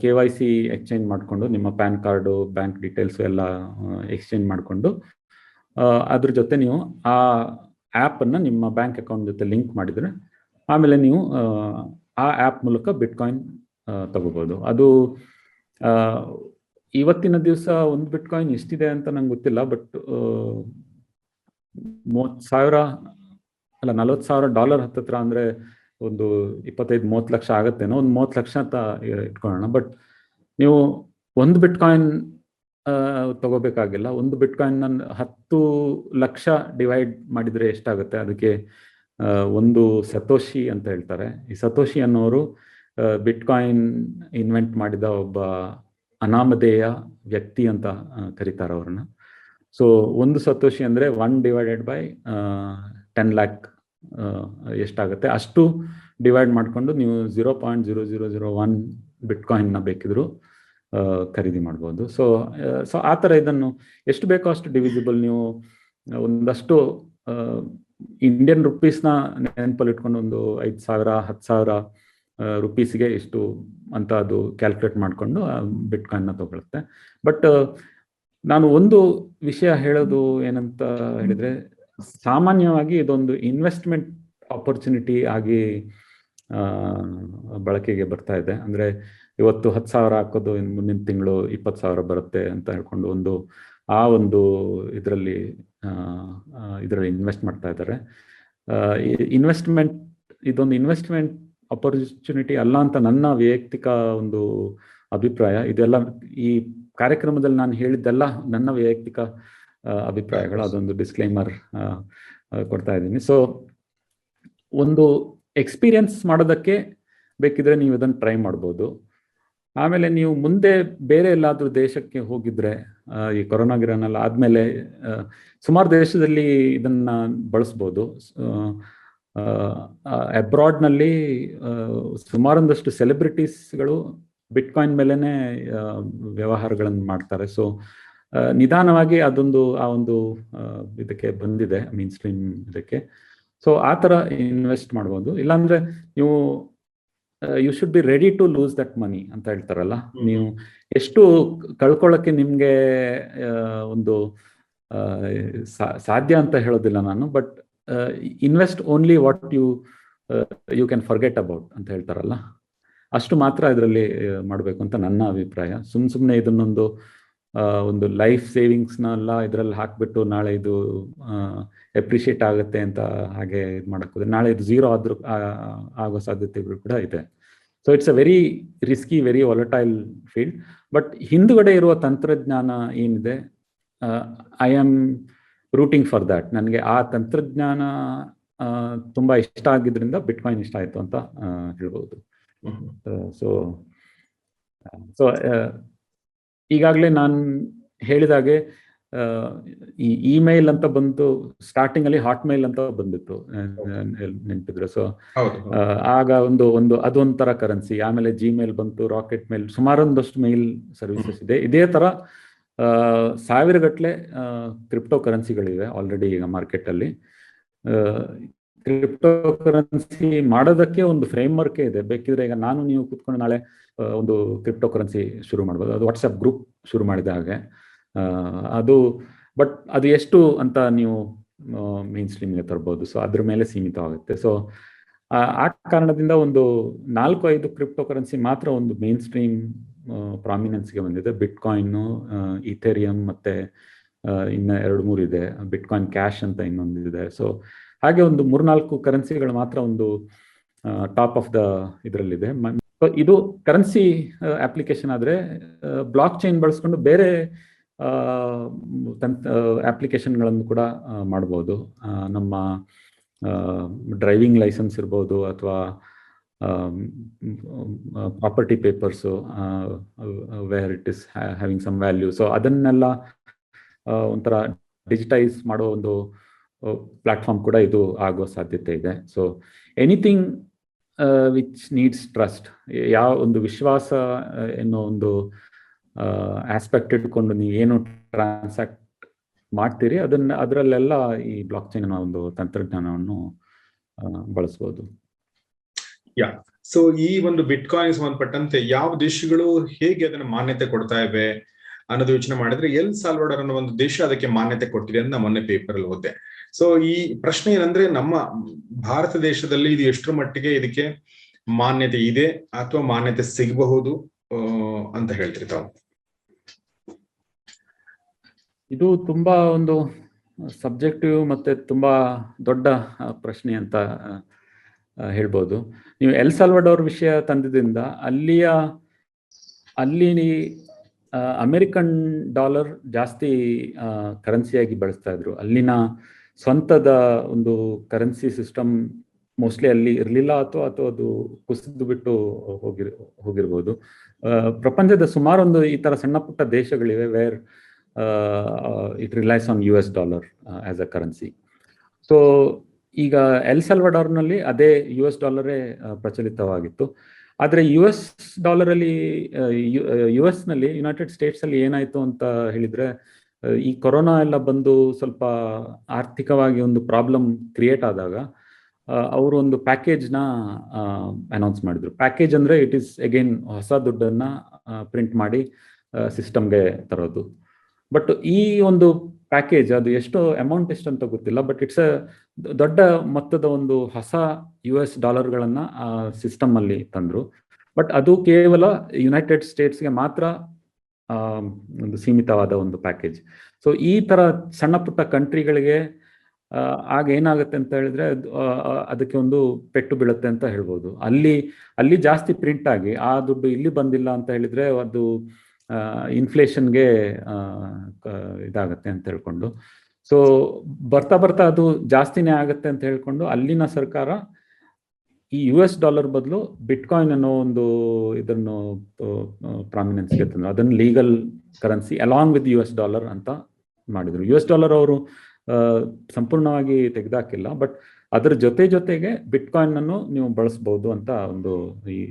KYC ಎಕ್ಸ್ಚೇಂಜ್ ಮಾಡಿಕೊಂಡು, ನಿಮ್ಮ ಪ್ಯಾನ್ ಕಾರ್ಡು, ಬ್ಯಾಂಕ್ ಡೀಟೇಲ್ಸು ಎಲ್ಲ ಎಕ್ಸ್ಚೇಂಜ್ ಮಾಡಿಕೊಂಡು, ಅದ್ರ ಜೊತೆ ನೀವು ಆ ಆ್ಯಪನ್ನು ನಿಮ್ಮ ಬ್ಯಾಂಕ್ ಅಕೌಂಟ್ ಜೊತೆ ಲಿಂಕ್ ಮಾಡಿದರೆ ಆಮೇಲೆ ನೀವು ಆ ಆ್ಯಪ್ ಮೂಲಕ ಬಿಟ್ಕಾಯಿನ್ ತಗೋಬೋದು. ಅದು ಇವತ್ತಿನ ದಿವಸ ಒಂದು ಬಿಟ್ಕಾಯಿನ್ ಎಷ್ಟಿದೆ ಅಂತ ನಂಗೆ ಗೊತ್ತಿಲ್ಲ, ಬಟ್ $40,000 ಹತ್ತತ್ರ, ಅಂದರೆ ಒಂದು 25-30 ಲಕ್ಷ ಆಗುತ್ತೇನೋ, ಒಂದು 30 ಲಕ್ಷ ಅಂತ ಇಟ್ಕೊಳ್ಳೋಣ. ಬಟ್ ನೀವು ಒಂದು ಬಿಟ್ಕಾಯಿನ್ ತಗೋಬೇಕಾಗಿಲ್ಲ. ಒಂದು ಬಿಟ್ಕಾಯಿನ್ 10 ಲಕ್ಷ ಡಿವೈಡ್ ಮಾಡಿದರೆ ಎಷ್ಟಾಗುತ್ತೆ? ಅದಕ್ಕೆ ಒಂದು ಸತೋಶಿ ಅಂತ ಹೇಳ್ತಾರೆ. ಈ ಸತೋಶಿ ಅನ್ನೋರು ಬಿಟ್ಕಾಯಿನ್ ಇನ್ವೆಂಟ್ ಮಾಡಿದ ಒಬ್ಬ ಅನಾಮಧೇಯ ವ್ಯಕ್ತಿ ಅಂತ ಕರೀತಾರೆ ಅವ್ರನ್ನ. ಸೊ ಒಂದು ಸತೋಶಿ ಅಂದರೆ 1/10 lakh ಎಷ್ಟಾಗುತ್ತೆ ಅಷ್ಟು ಡಿವೈಡ್ ಮಾಡಿಕೊಂಡು ನೀವು 0.0001 ಬಿಟ್ಕಾಯಿನ್ನ ಬೇಕಿದ್ರು ಖರೀದಿ ಮಾಡ್ಬೋದು. ಸೊ ಆ ಥರ ಇದನ್ನು ಎಷ್ಟು ಬೇಕೋ ಅಷ್ಟು ಡಿವಿಸಿಬಲ್, ನೀವು ಒಂದಷ್ಟು ಇಂಡಿಯನ್ ರುಪೀಸ್ನ ನೆನಪಲ್ಲಿ ಇಟ್ಕೊಂಡು ಒಂದು 5,000-10,000 ರುಪೀಸ್ಗೆ ಇಷ್ಟು ಅಂತ ಅದು ಕ್ಯಾಲ್ಕುಲೇಟ್ ಮಾಡಿಕೊಂಡು ಬಿಟ್ಕಾಯಿನ್ನ ತಗೊಳುತ್ತೆ. ಬಟ್ ನಾನು ಒಂದು ವಿಷಯ ಹೇಳೋದು ಏನಂತ ಹೇಳಿದರೆ, ಸಾಮಾನ್ಯವಾಗಿ ಇದೊಂದು ಇನ್ವೆಸ್ಟ್ಮೆಂಟ್ ಆಪರ್ಚುನಿಟಿ ಆಗಿ ಬಳಕೆಗೆ ಬರ್ತಾ ಇದೆ. ಅಂದರೆ ಇವತ್ತು 10,000 ಹಾಕೋದು ಇನ್ನು ಮುಂದಿನ ತಿಂಗಳು 20,000 ಬರುತ್ತೆ ಅಂತ ಹೇಳ್ಕೊಂಡು ಒಂದು ಇದರಲ್ಲಿ ಇನ್ವೆಸ್ಟ್ ಮಾಡ್ತಾ ಇದ್ದಾರೆ. ಇದೊಂದು ಇನ್ವೆಸ್ಟ್ಮೆಂಟ್ ಆಪರ್ಚುನಿಟಿ ಅಲ್ಲ ಅಂತ ನನ್ನ ವೈಯಕ್ತಿಕ ಒಂದು ಅಭಿಪ್ರಾಯ. ಇದೆಲ್ಲ ಈ ಕಾರ್ಯಕ್ರಮದಲ್ಲಿ ನಾನು ಹೇಳಿದ್ದೆಲ್ಲ ನನ್ನ ವೈಯಕ್ತಿಕ ಅಭಿಪ್ರಾಯಗಳು. ಅದೊಂದು ಡಿಸ್ಕ್ಲೈಮರ್ ಕೊಡ್ತಾ ಇದ್ದೀನಿ. ಸೊ ಒಂದು ಎಕ್ಸ್ಪೀರಿಯನ್ಸ್ ಮಾಡೋದಕ್ಕೆ ಬೇಕಿದ್ರೆ ನೀವು ಇದನ್ನು ಟ್ರೈ ಮಾಡ್ಬೋದು. ಆಮೇಲೆ ನೀವು ಮುಂದೆ ಬೇರೆ ಎಲ್ಲಾದ್ರೂ ದೇಶಕ್ಕೆ ಹೋಗಿದ್ರೆ, ಈ ಕೊರೋನಾ ಗಿರೋನೆಲ್ಲ ಆದ್ಮೇಲೆ ಸುಮಾರು ದೇಶದಲ್ಲಿ ಇದನ್ನ ಬಳಸ್ಬೋದು. ಅಬ್ರಾಡ್ನಲ್ಲಿ ಸುಮಾರೊಂದಷ್ಟು ಸೆಲೆಬ್ರಿಟೀಸ್ಗಳು ಬಿಟ್ಕಾಯಿನ್ ಮೇಲೆನೆ ವ್ಯವಹಾರಗಳನ್ನು ಮಾಡ್ತಾರೆ. ಸೊ ನಿಧಾನವಾಗಿ ಅದೊಂದು ಆ ಒಂದು ಇದಕ್ಕೆ ಬಂದಿದೆ, ಮೇನ್ ಸ್ಟ್ರೀಮ್ ಇದಕ್ಕೆ. ಸೊ ಆ ಥರ ಇನ್ವೆಸ್ಟ್ ಮಾಡ್ಬೋದು. ಇಲ್ಲಾಂದ್ರೆ ನೀವು you should be ready to lose that money ಅಂತ ಹೇಳ್ತಾರಲ್ಲ, ನೀವು ಎಷ್ಟು ಕಳ್ಕೊಳ್ಳೋಕ್ಕೆ ನಿಮಗೆ ಒಂದು ಸಾಧ್ಯ ಅಂತ ಹೇಳೋದಿಲ್ಲ ನಾನು, but invest only what you can forget about ಅಂತ ಹೇಳ್ತಾರಲ್ಲ, ಅಷ್ಟು ಮಾತ್ರ ಇದರಲ್ಲಿ ಮಾಡಬೇಕು ಅಂತ ನನ್ನ ಅಭಿಪ್ರಾಯ. ಸುಮ್ಮನೆ ಇದನ್ನೊಂದು ಒಂದು ಲೈಫ್ ಸೇವಿಂಗ್ಸ್ನೆಲ್ಲ ಇದರಲ್ಲಿ ಹಾಕ್ಬಿಟ್ಟು ನಾಳೆ ಇದು ಎಪ್ರಿಷಿಯೇಟ್ ಆಗುತ್ತೆ ಅಂತ ಹಾಗೆ ಇದು ಮಾಡೋಕ್ಕೋದ್ರೆ ನಾಳೆ ಇದು ಝೀರೋ ಆದ್ರೂ ಆಗೋ ಸಾಧ್ಯತೆಗಳು ಕೂಡ ಇದೆ. So it's a very risky, very volatile field. But ಹಿಂದುಗಡೆ ಇರುವ ತಂತ್ರಜ್ಞಾನ ಏನಿದೆ, I am rooting for that. ನನಗೆ ಆ ತಂತ್ರಜ್ಞಾನ ತುಂಬ ಇಷ್ಟ ಆಗಿದ್ರಿಂದ ಬಿಟ್ಕಾಯಿನ್ ಇಷ್ಟ ಆಯಿತು ಅಂತ ಹೇಳ್ಬೋದು. ಸೊ ಈಗಾಗಲೇ ನಾನು ಹೇಳಿದಾಗೆ ಈ ಇಮೇಲ್ ಅಂತ ಬಂತು, ಸ್ಟಾರ್ಟಿಂಗ್ ಅಲ್ಲಿ ಹಾಟ್ ಮೇಲ್ ಅಂತ ಬಂದಿತ್ತು, ನೆನಪಿದ್ರೆ. ಸೊ ಆಗ ಒಂದು ಅದೊಂಥರ ಕರೆನ್ಸಿ. ಆಮೇಲೆ ಜಿಮೇಲ್ ಬಂತು, ರಾಕೆಟ್ ಮೇಲ್, ಸುಮಾರೊಂದಷ್ಟು ಮೇಲ್ ಸರ್ವಿಸಸ್ ಇದೆ. ಇದೇ ತರ ಸಾವಿರಗಟ್ಟಲೆ ಕ್ರಿಪ್ಟೋ ಕರೆನ್ಸಿಗಳಿವೆ ಆಲ್ರೆಡಿ ಈಗ ಮಾರ್ಕೆಟ್ ಅಲ್ಲಿ. ಕ್ರಿಪ್ಟೋ ಕರೆನ್ಸಿ ಮಾಡೋದಕ್ಕೆ ಒಂದು ಫ್ರೇಮ್ ವರ್ಕೇ ಇದೆ. ಬೇಕಿದ್ರೆ ಈಗ ನಾನು ನೀವು ಕೂತ್ಕೊಂಡು ನಾಳೆ ಒಂದು ಕ್ರಿಪ್ಟೋ ಕರೆನ್ಸಿ ಶುರು ಮಾಡ್ಬೋದು. ಅದು ವಾಟ್ಸಪ್ ಗ್ರೂಪ್ ಶುರು ಮಾಡಿದ ಹಾಗೆ ಅದು. ಬಟ್ ಅದು ಎಷ್ಟು ಅಂತ ನೀವು ಮೇನ್ ಸ್ಟ್ರೀಮ್ಗೆ ತರ್ಬೋದು. ಸೊ ಅದ್ರ ಮೇಲೆ ಸೀಮಿತವಾಗುತ್ತೆ. ಸೊ ಆ ಕಾರಣದಿಂದ ಒಂದು 4-5 ಕ್ರಿಪ್ಟೋ ಕರೆನ್ಸಿ ಮಾತ್ರ ಒಂದು ಮೇನ್ ಸ್ಟ್ರೀಮ್ ಪ್ರಾಮಿನೆನ್ಸ್ಗೆ ಬಂದಿದೆ. ಬಿಟ್ಕಾಯಿನ್ನು, ಈಥೇರಿಯಂ, ಮತ್ತೆ ಇನ್ನು 2-3 ಇದೆ. ಬಿಟ್ಕಾಯಿನ್ ಕ್ಯಾಶ್ ಅಂತ ಇನ್ನೊಂದಿದೆ. ಸೊ ಹಾಗೆ ಒಂದು 3-4 ಕರೆನ್ಸಿಗಳು ಮಾತ್ರ ಒಂದು ಟಾಪ್ ಆಫ್ ದ ಇದರಲ್ಲಿದೆ. ಇದು ಕರೆನ್ಸಿ ಅಪ್ಲಿಕೇಶನ್ ಆದರೆ ಬ್ಲಾಕ್ ಚೈನ್ ಬಳಸ್ಕೊಂಡು ಬೇರೆ ಅಪ್ಲಿಕೇಶನ್ಗಳನ್ನು ಕೂಡ ಮಾಡ್ಬೋದು. ನಮ್ಮ ಡ್ರೈವಿಂಗ್ ಲೈಸೆನ್ಸ್ ಇರ್ಬೋದು, ಅಥವಾ property papers where it is having some value. So ಅದನ್ನೆಲ್ಲ ಒಂಥರ ಡಿಜಿಟೈಸ್ ಮಾಡೋ ಒಂದು ಪ್ಲಾಟ್ಫಾರ್ಮ್ ಕೂಡ ಇದು ಆಗೋ ಸಾಧ್ಯತೆ ಇದೆ. So anything which needs trust, ಯಾವ ಒಂದು ವಿಶ್ವಾಸ ಏನೋ ಒಂದು ಆಸ್ಪೆಕ್ಟ್ ಇಟ್ಕೊಂಡು ನೀವು ಏನು ಟ್ರಾನ್ಸಾಕ್ಟ್ ಮಾಡ್ತೀರಿ ಅದರಲ್ಲೆಲ್ಲ ಈ ಬ್ಲಾಕ್ ಚೈನ್ ಅನ್ನೋ ಒಂದು ತಂತ್ರಜ್ಞಾನವನ್ನು ಬಳಸ್ಬೋದು. ಸೊ ಈ ಒಂದು ಬಿಟ್ಕಾಯಿನ್ ಸಂಬಂಧಪಟ್ಟಂತೆ ಯಾವ ದೇಶಗಳು ಹೇಗೆ ಅದನ್ನ ಮಾನ್ಯತೆ ಕೊಡ್ತಾ ಇವೆ ಅನ್ನೋದು ಯೋಚನೆ ಮಾಡಿದ್ರೆ, ಎಲ್ ಸಾಲ್ವಡಾರ್ ಅನ್ನೋ ಒಂದು ದೇಶ ಅದಕ್ಕೆ ಮಾನ್ಯತೆ ಕೊಟ್ಟಿದೆ ಅಂತ ಮೊನ್ನೆ ಪೇಪರ್ ಅಲ್ಲಿ ಓದಿದೆ. ಸೊ ಈ ಪ್ರಶ್ನೆ ಏನಂದ್ರೆ, ನಮ್ಮ ಭಾರತ ದೇಶದಲ್ಲಿ ಇದು ಎಷ್ಟರ ಮಟ್ಟಿಗೆ ಇದಕ್ಕೆ ಮಾನ್ಯತೆ ಇದೆ ಅಥವಾ ಮಾನ್ಯತೆ ಸಿಗಬಹುದು ಅಂತ ಹೇಳ್ತೀರಿ ತಾವು? ಇದು ತುಂಬಾ ಒಂದು ಸಬ್ಜೆಕ್ಟಿವ್ ಮತ್ತೆ ತುಂಬಾ ದೊಡ್ಡ ಪ್ರಶ್ನೆ ಅಂತ ಹೇಳ್ಬೋದು. ನೀವು ಎಲ್ ಸಾಲ್ವಡಾರ್ ವಿಷಯ ತಂದಿದ್ದರಿಂದ ಅಲ್ಲಿ ಅಮೆರಿಕನ್ ಡಾಲರ್ ಜಾಸ್ತಿ ಕರೆನ್ಸಿಯಾಗಿ ಬಳಸ್ತಾ ಇದ್ರು. ಅಲ್ಲಿನ ಸ್ವಂತದ ಒಂದು ಕರೆನ್ಸಿ ಸಿಸ್ಟಮ್ ಮೋಸ್ಟ್ಲಿ ಅಲ್ಲಿ ಇರಲಿಲ್ಲ, ಅಥವಾ ಅದು ಕುಸಿದು ಬಿಟ್ಟು ಹೋಗಿರ್ಬೋದು. ಪ್ರಪಂಚದ ಸುಮಾರೊಂದು ಈ ತರ ಸಣ್ಣ ಪುಟ್ಟ ದೇಶಗಳಿವೆ where it relies on US dollar as a currency. So ಈಗ ಎಲ್ ಸಾಲ್ವಡಾರ್ನಲ್ಲಿ ಅದೇ US ಡಾಲರೇ ಪ್ರಚಲಿತವಾಗಿತ್ತು. ಆದರೆ US ಡಾಲರಲ್ಲಿ US ನಲ್ಲಿ ಯುನೈಟೆಡ್ ಸ್ಟೇಟ್ಸ್ ಅಲ್ಲಿ ಏನಾಯ್ತು ಅಂತ ಹೇಳಿದ್ರೆ, ಈ ಕೊರೋನಾ ಎಲ್ಲ ಬಂದು ಸ್ವಲ್ಪ ಆರ್ಥಿಕವಾಗಿ ಒಂದು ಪ್ರಾಬ್ಲಮ್ ಕ್ರಿಯೇಟ್ ಆದಾಗ ಅವರು ಒಂದು ಪ್ಯಾಕೇಜ್ನ ಅನೌನ್ಸ್ ಮಾಡಿದ್ರು. ಪ್ಯಾಕೇಜ್ ಅಂದ್ರೆ ಇಟ್ ಈಸ್ ಅಗೇನ್ ಹೊಸ ದುಡ್ಡನ್ನ ಪ್ರಿಂಟ್ ಮಾಡಿ ಸಿಸ್ಟಮ್ಗೆ ತರೋದು. ಬಟ್ ಈ ಒಂದು ಪ್ಯಾಕೇಜ್ ಅದು ಎಷ್ಟು ಅಮೌಂಟ್ ಎಷ್ಟು ಅಂತ ಗೊತ್ತಿಲ್ಲ, ಬಟ್ ಇಟ್ಸ್ ದೊಡ್ಡ ಮೊತ್ತದ ಒಂದು ಹೊಸ US ಡಾಲರ್ಗಳನ್ನ ಸಿಸ್ಟಮ್ ಅಲ್ಲಿ ತಂದ್ರು. ಬಟ್ ಅದು ಕೇವಲ ಯುನೈಟೆಡ್ ಸ್ಟೇಟ್ಸ್ಗೆ ಮಾತ್ರ ಒಂದು ಸೀಮಿತವಾದ ಒಂದು ಪ್ಯಾಕೇಜ್. ಸೊ ಈ ತರ ಸಣ್ಣ ಪುಟ್ಟ ಕಂಟ್ರಿಗಳಿಗೆ ಆಗ ಏನಾಗುತ್ತೆ ಅಂತ ಹೇಳಿದ್ರೆ ಅದಕ್ಕೆ ಒಂದು ಪೆಟ್ಟು ಬೀಳುತ್ತೆ ಅಂತ ಹೇಳ್ಬೋದು. ಅಲ್ಲಿ ಜಾಸ್ತಿ ಪ್ರಿಂಟ್ ಆಗಿ ಆ ದುಡ್ಡು ಇಲ್ಲಿ ಬಂದಿಲ್ಲ ಅಂತ ಹೇಳಿದ್ರೆ ಅದು ಇನ್ಫ್ಲೇಷನ್ಗೆ ಇದಾಗತ್ತೆ ಅಂತ ಹೇಳ್ಕೊಂಡು, ಸೊ ಬರ್ತಾ ಬರ್ತಾ ಅದು ಜಾಸ್ತಿನೇ ಆಗತ್ತೆ ಅಂತ ಹೇಳ್ಕೊಂಡು ಅಲ್ಲಿನ ಸರ್ಕಾರ ಈ US$ ಬದಲು ಬಿಟ್ಕಾಯಿನ್ ಅನ್ನೋ ಒಂದು ಇದನ್ನು ಪ್ರಾಮಿನೆನ್ಸ್ಗೆ ತಂದ್ರು. ಅದನ್ನು ಲೀಗಲ್ ಕರೆನ್ಸಿ ಅಲಾಂಗ್ ವಿತ್ $, ಅಂತ ಮಾಡಿದ್ರು. $, ಅವರು ಸಂಪೂರ್ಣವಾಗಿ ತೆಗೆದಾಕಿಲ್ಲ, ಬಟ್ ಅದರ ಜೊತೆಗೆ ಬಿಟ್ಕಾಯಿನ್ ಅನ್ನು ನೀವು ಬಳಸಬಹುದು ಅಂತ ಒಂದು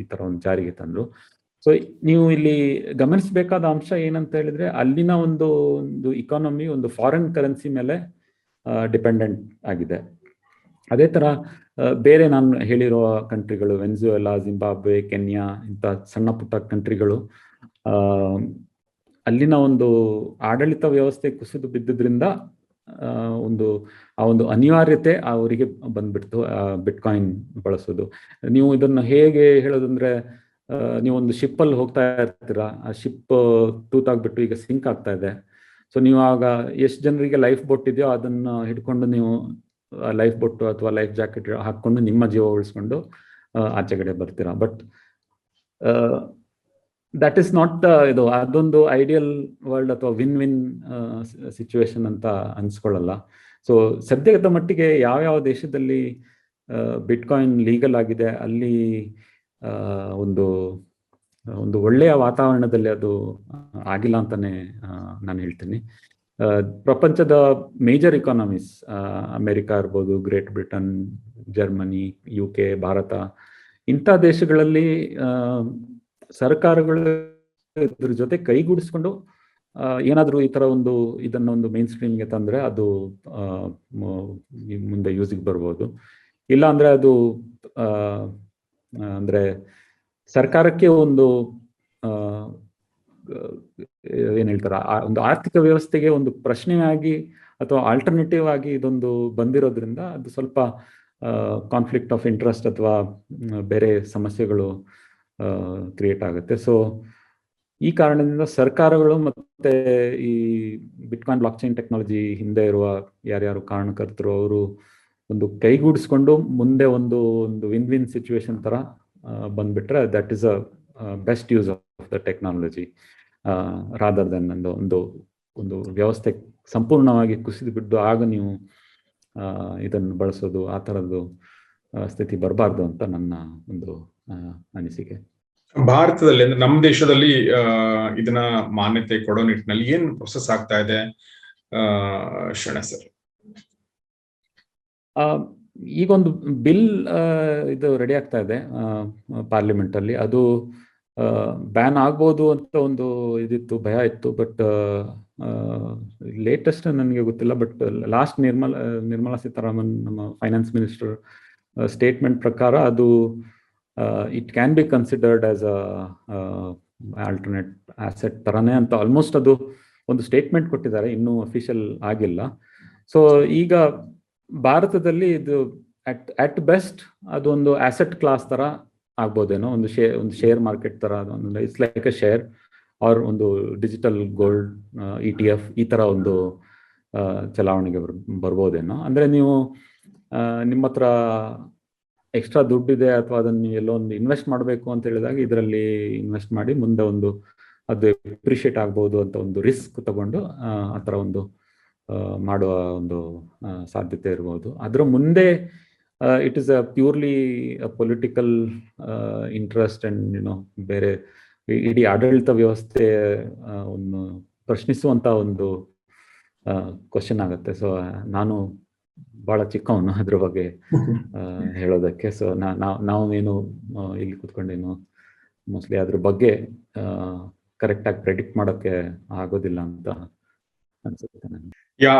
ಈ ತರ ಒಂದು ಜಾರಿಗೆ ತಂದ್ರು. ಸೊ ನೀವು ಇಲ್ಲಿ ಗಮನಿಸಬೇಕಾದ ಅಂಶ ಏನಂತ ಹೇಳಿದ್ರೆ, ಅಲ್ಲಿನ ಒಂದು ಇಕಾನಮಿ ಒಂದು ಫಾರಿನ್ ಕರೆನ್ಸಿ ಮೇಲೆ ಡಿಪೆಂಡೆಂಟ್ ಆಗಿದೆ. ಅದೇ ತರ ಬೇರೆ ನಾನು ಹೇಳಿರುವ ಕಂಟ್ರಿಗಳು, ವೆನ್ಜುವೆಲಾ, ಜಿಂಬಾಬ್ವೆ, ಕೆನ್ಯಾ, ಇಂಥ ಸಣ್ಣ ಪುಟ್ಟ ಕಂಟ್ರಿಗಳು, ಅಲ್ಲಿನ ಒಂದು ಆಡಳಿತ ವ್ಯವಸ್ಥೆ ಕುಸಿದು ಬಿದ್ದಿದ್ರಿಂದ ಆ ಒಂದು ಅನಿವಾರ್ಯತೆ ಅವರಿಗೆ ಬಂದ್ಬಿಡ್ತು ಬಿಟ್ಕಾಯಿನ್ ಬಳಸೋದು. ನೀವು ಇದನ್ನು ಹೇಗೆ ಹೇಳೋದಂದ್ರೆ, ನೀವೊಂದು ಶಿಪ್ ಅಲ್ಲಿ ಹೋಗ್ತಾ ಇರ್ತೀರಾ, ಆ ಶಿಪ್ ತೂತಾಗ್ಬಿಟ್ಟು ಈಗ ಸಿಂಕ್ ಆಗ್ತಾ ಇದೆ. ಸೊ ನೀವು ಆಗ ಎಷ್ಟು ಜನರಿಗೆ ಲೈಫ್ ಬೋಟ್ ಇದೆಯೋ ಅದನ್ನ ಹಿಡ್ಕೊಂಡು ನೀವು ಲೈಫ್ ಬೋಟ್ ಅಥವಾ ಲೈಫ್ ಜಾಕೆಟ್ ಹಾಕೊಂಡು ನಿಮ್ಮ ಜೀವ ಉಳಿಸ್ಕೊಂಡು ಆಚೆಗಡೆ ಬರ್ತೀರಾ. ಬಟ್ ದಟ್ ಇಸ್ ನಾಟ್ ಇದು ಅದೊಂದು ಐಡಿಯಲ್ ವರ್ಲ್ಡ್ ಅಥವಾ ವಿನ್ ಸಿಚುವೇಶನ್ ಅಂತ ಅನ್ಸ್ಕೊಳ್ಳಲ್ಲ. ಸೊ ಸದ್ಯದ ಮಟ್ಟಿಗೆ ಯಾವ ದೇಶದಲ್ಲಿ ಬಿಟ್ಕಾಯಿನ್ ಲೀಗಲ್ ಆಗಿದೆ ಅಲ್ಲಿ ಒಂದು ಒಳ್ಳೆಯ ವಾತಾವರಣದಲ್ಲಿ ಅದು ಆಗಿಲ್ಲ ಅಂತಾನೆ ನಾನು ಹೇಳ್ತೀನಿ. ಪ್ರಪಂಚದ ಮೇಜರ್ ಇಕಾನಮೀಸ್, ಅಮೆರಿಕ ಇರ್ಬೋದು, great Britain, Germany, UK, Bharat, ಇಂಥ ದೇಶಗಳಲ್ಲಿ ಸರ್ಕಾರಗಳು ಇದ್ರ ಜೊತೆ ಕೈಗೂಡಿಸ್ಕೊಂಡು ಏನಾದರೂ ಈ ತರ ಇದನ್ನೊಂದು ಮೇನ್ ಸ್ಟ್ರೀಮ್ಗೆ ತಂದ್ರೆ ಅದು ಮುಂದೆ ಯೂಸಿಗೆ ಬರ್ಬೋದು. ಇಲ್ಲ ಅಂದ್ರೆ ಅದು ಅಂದ್ರೆ ಸರ್ಕಾರಕ್ಕೆ ಒಂದು ಏನ್ ಹೇಳ್ತಾರ, ಒಂದು ಆರ್ಥಿಕ ವ್ಯವಸ್ಥೆಗೆ ಒಂದು ಪ್ರಶ್ನೆಯಾಗಿ ಅಥವಾ ಆಲ್ಟರ್ನೇಟಿವ್ ಆಗಿ ಇದೊಂದು ಬಂದಿರೋದ್ರಿಂದ ಅದು ಸ್ವಲ್ಪ ಕಾನ್ಫ್ಲಿಕ್ಟ್ ಆಫ್ ಇಂಟ್ರೆಸ್ಟ್ ಅಥವಾ ಬೇರೆ ಸಮಸ್ಯೆಗಳು ಕ್ರಿಯೇಟ್ ಆಗುತ್ತೆ. ಸೊ ಈ ಕಾರಣದಿಂದ ಸರ್ಕಾರಗಳು ಮತ್ತೆ ಈ ಬಿಟ್ಕಾಯಿನ್ ಬ್ಲಾಕ್ ಚೈನ್ ಟೆಕ್ನಾಲಜಿ ಹಿಂದೆ ಇರುವ ಯಾರ್ಯಾರು ಕಾರಣಕರ್ತರು ಅವರು ಒಂದು ಕೈಗೂಡಿಸ್ಕೊಂಡು ಮುಂದೆ ಒಂದು ವಿನ್ ಸಿಚುವೇಶನ್ ತರ ಬಂದ್ಬಿಟ್ರೆ that is a best use of the technology rather then ಒಂದು ವ್ಯವಸ್ಥೆ ಸಂಪೂರ್ಣವಾಗಿ ಕುಸಿದು ಬಿದ್ದು ಆಗ ನೀವು ಇದನ್ನು ಬಳಸೋದು, ಆ ತರದ್ದು ಸ್ಥಿತಿ ಬರಬಾರ್ದು ಅಂತ ನನ್ನ ಒಂದು ಅನಿಸಿಕೆ. ಭಾರತದಲ್ಲಿ ಅಂದ್ರೆ ನಮ್ಮ ದೇಶದಲ್ಲಿ ಇದನ್ನ ಮಾನ್ಯತೆ ಕೊಡೋ ನಿಟ್ಟಿನಲ್ಲಿ ಏನ್ ಪ್ರೊಸೆಸ್ ಆಗ್ತಾ ಇದೆ ಶರಣ ಸರ್? ಈಗೊಂದು ಬಿಲ್ ಇದು ರೆಡಿ ಆಗ್ತಾ ಇದೆ ಪಾರ್ಲಿಮೆಂಟ್ ಅಲ್ಲಿ. ಅದು ಬ್ಯಾನ್ ಆಗ್ಬೋದು ಅಂತ ಒಂದು ಇದಿತ್ತು, ಭಯ ಇತ್ತು. ಬಟ್ ಲೇಟೆಸ್ಟ್ ನನಗೆ ಗೊತ್ತಿಲ್ಲ, ಬಟ್ ಲಾಸ್ಟ್ ನಿರ್ಮಲಾ ಸೀತಾರಾಮನ್ ನಮ್ಮ ಫೈನಾನ್ಸ್ ಮಿನಿಸ್ಟರ್ ಸ್ಟೇಟ್ಮೆಂಟ್ ಪ್ರಕಾರ ಅದು it can be considered as alternate asset ತರಾನೇ ಅಂತ ಆಲ್ಮೋಸ್ಟ್ ಅದು ಒಂದು ಸ್ಟೇಟ್ಮೆಂಟ್ ಕೊಟ್ಟಿದ್ದಾರೆ, ಇನ್ನೂ ಅಫಿಷಿಯಲ್ ಆಗಿಲ್ಲ. ಸೊ ಈಗ ಭಾರತದಲ್ಲಿ ಇದು ಅಟ್ ಬೆಸ್ಟ್ ಅದೊಂದು ಆಸೆಟ್ ಕ್ಲಾಸ್ ತರ ಆಗ್ಬೋದೇನೋ, ಒಂದು ಶೇರ್ ಮಾರ್ಕೆಟ್ ತರ, it's like a share or ಒಂದು ಡಿಜಿಟಲ್ ಗೋಲ್ಡ್ ETF ಈ ತರ ಒಂದು ಚಲಾವಣೆಗೆ ಬರ್ಬೋದೇನೋ. ಅಂದ್ರೆ ನೀವು ನಿಮ್ಮ ಹತ್ರ ಎಕ್ಸ್ಟ್ರಾ ದುಡ್ಡಿದೆ ಅಥವಾ ಅದನ್ನು ನೀವು ಎಲ್ಲೋ ಒಂದು ಇನ್ವೆಸ್ಟ್ ಮಾಡಬೇಕು ಅಂತ ಹೇಳಿದಾಗ ಇದರಲ್ಲಿ ಇನ್ವೆಸ್ಟ್ ಮಾಡಿ ಮುಂದೆ ಅದು ಅಪ್ರಿಷಿಯೇಟ್ ಆಗ್ಬೋದು ಅಂತ ಒಂದು ರಿಸ್ಕ್ ತಗೊಂಡು ಆ ಥರ ಒಂದು ಮಾಡುವ ಒಂದು ಸಾಧ್ಯತೆ ಇರ್ಬೋದು. ಅದರ ಮುಂದೆ it is a purely political interest and ಬೇರೆ ಇಡೀ ಆಡಳಿತ ವ್ಯವಸ್ಥೆ ಒಂದು ಪ್ರಶ್ನಿಸುವಂತ ಒಂದು ಕ್ವಶನ್ ಆಗುತ್ತೆ. ಸೊ ನಾನು ಬಹಳ ಚಿಕ್ಕವನು ಅದ್ರ ಬಗ್ಗೆ ಹೇಳೋದಕ್ಕೆ. ಸೊ ನಾವೇನು ಇಲ್ಲಿ ಕುತ್ಕೊಂಡೇನು ಮೋಸ್ಟ್ಲಿ ಅದ್ರ ಬಗ್ಗೆ ಕರೆಕ್ಟ್ ಆಗಿ ಪ್ರೆಡಿಕ್ಟ್ ಮಾಡೋಕ್ಕೆ ಆಗೋದಿಲ್ಲ ಅಂತ ಅನ್ಸುತ್ತೆ ನನಗೆ.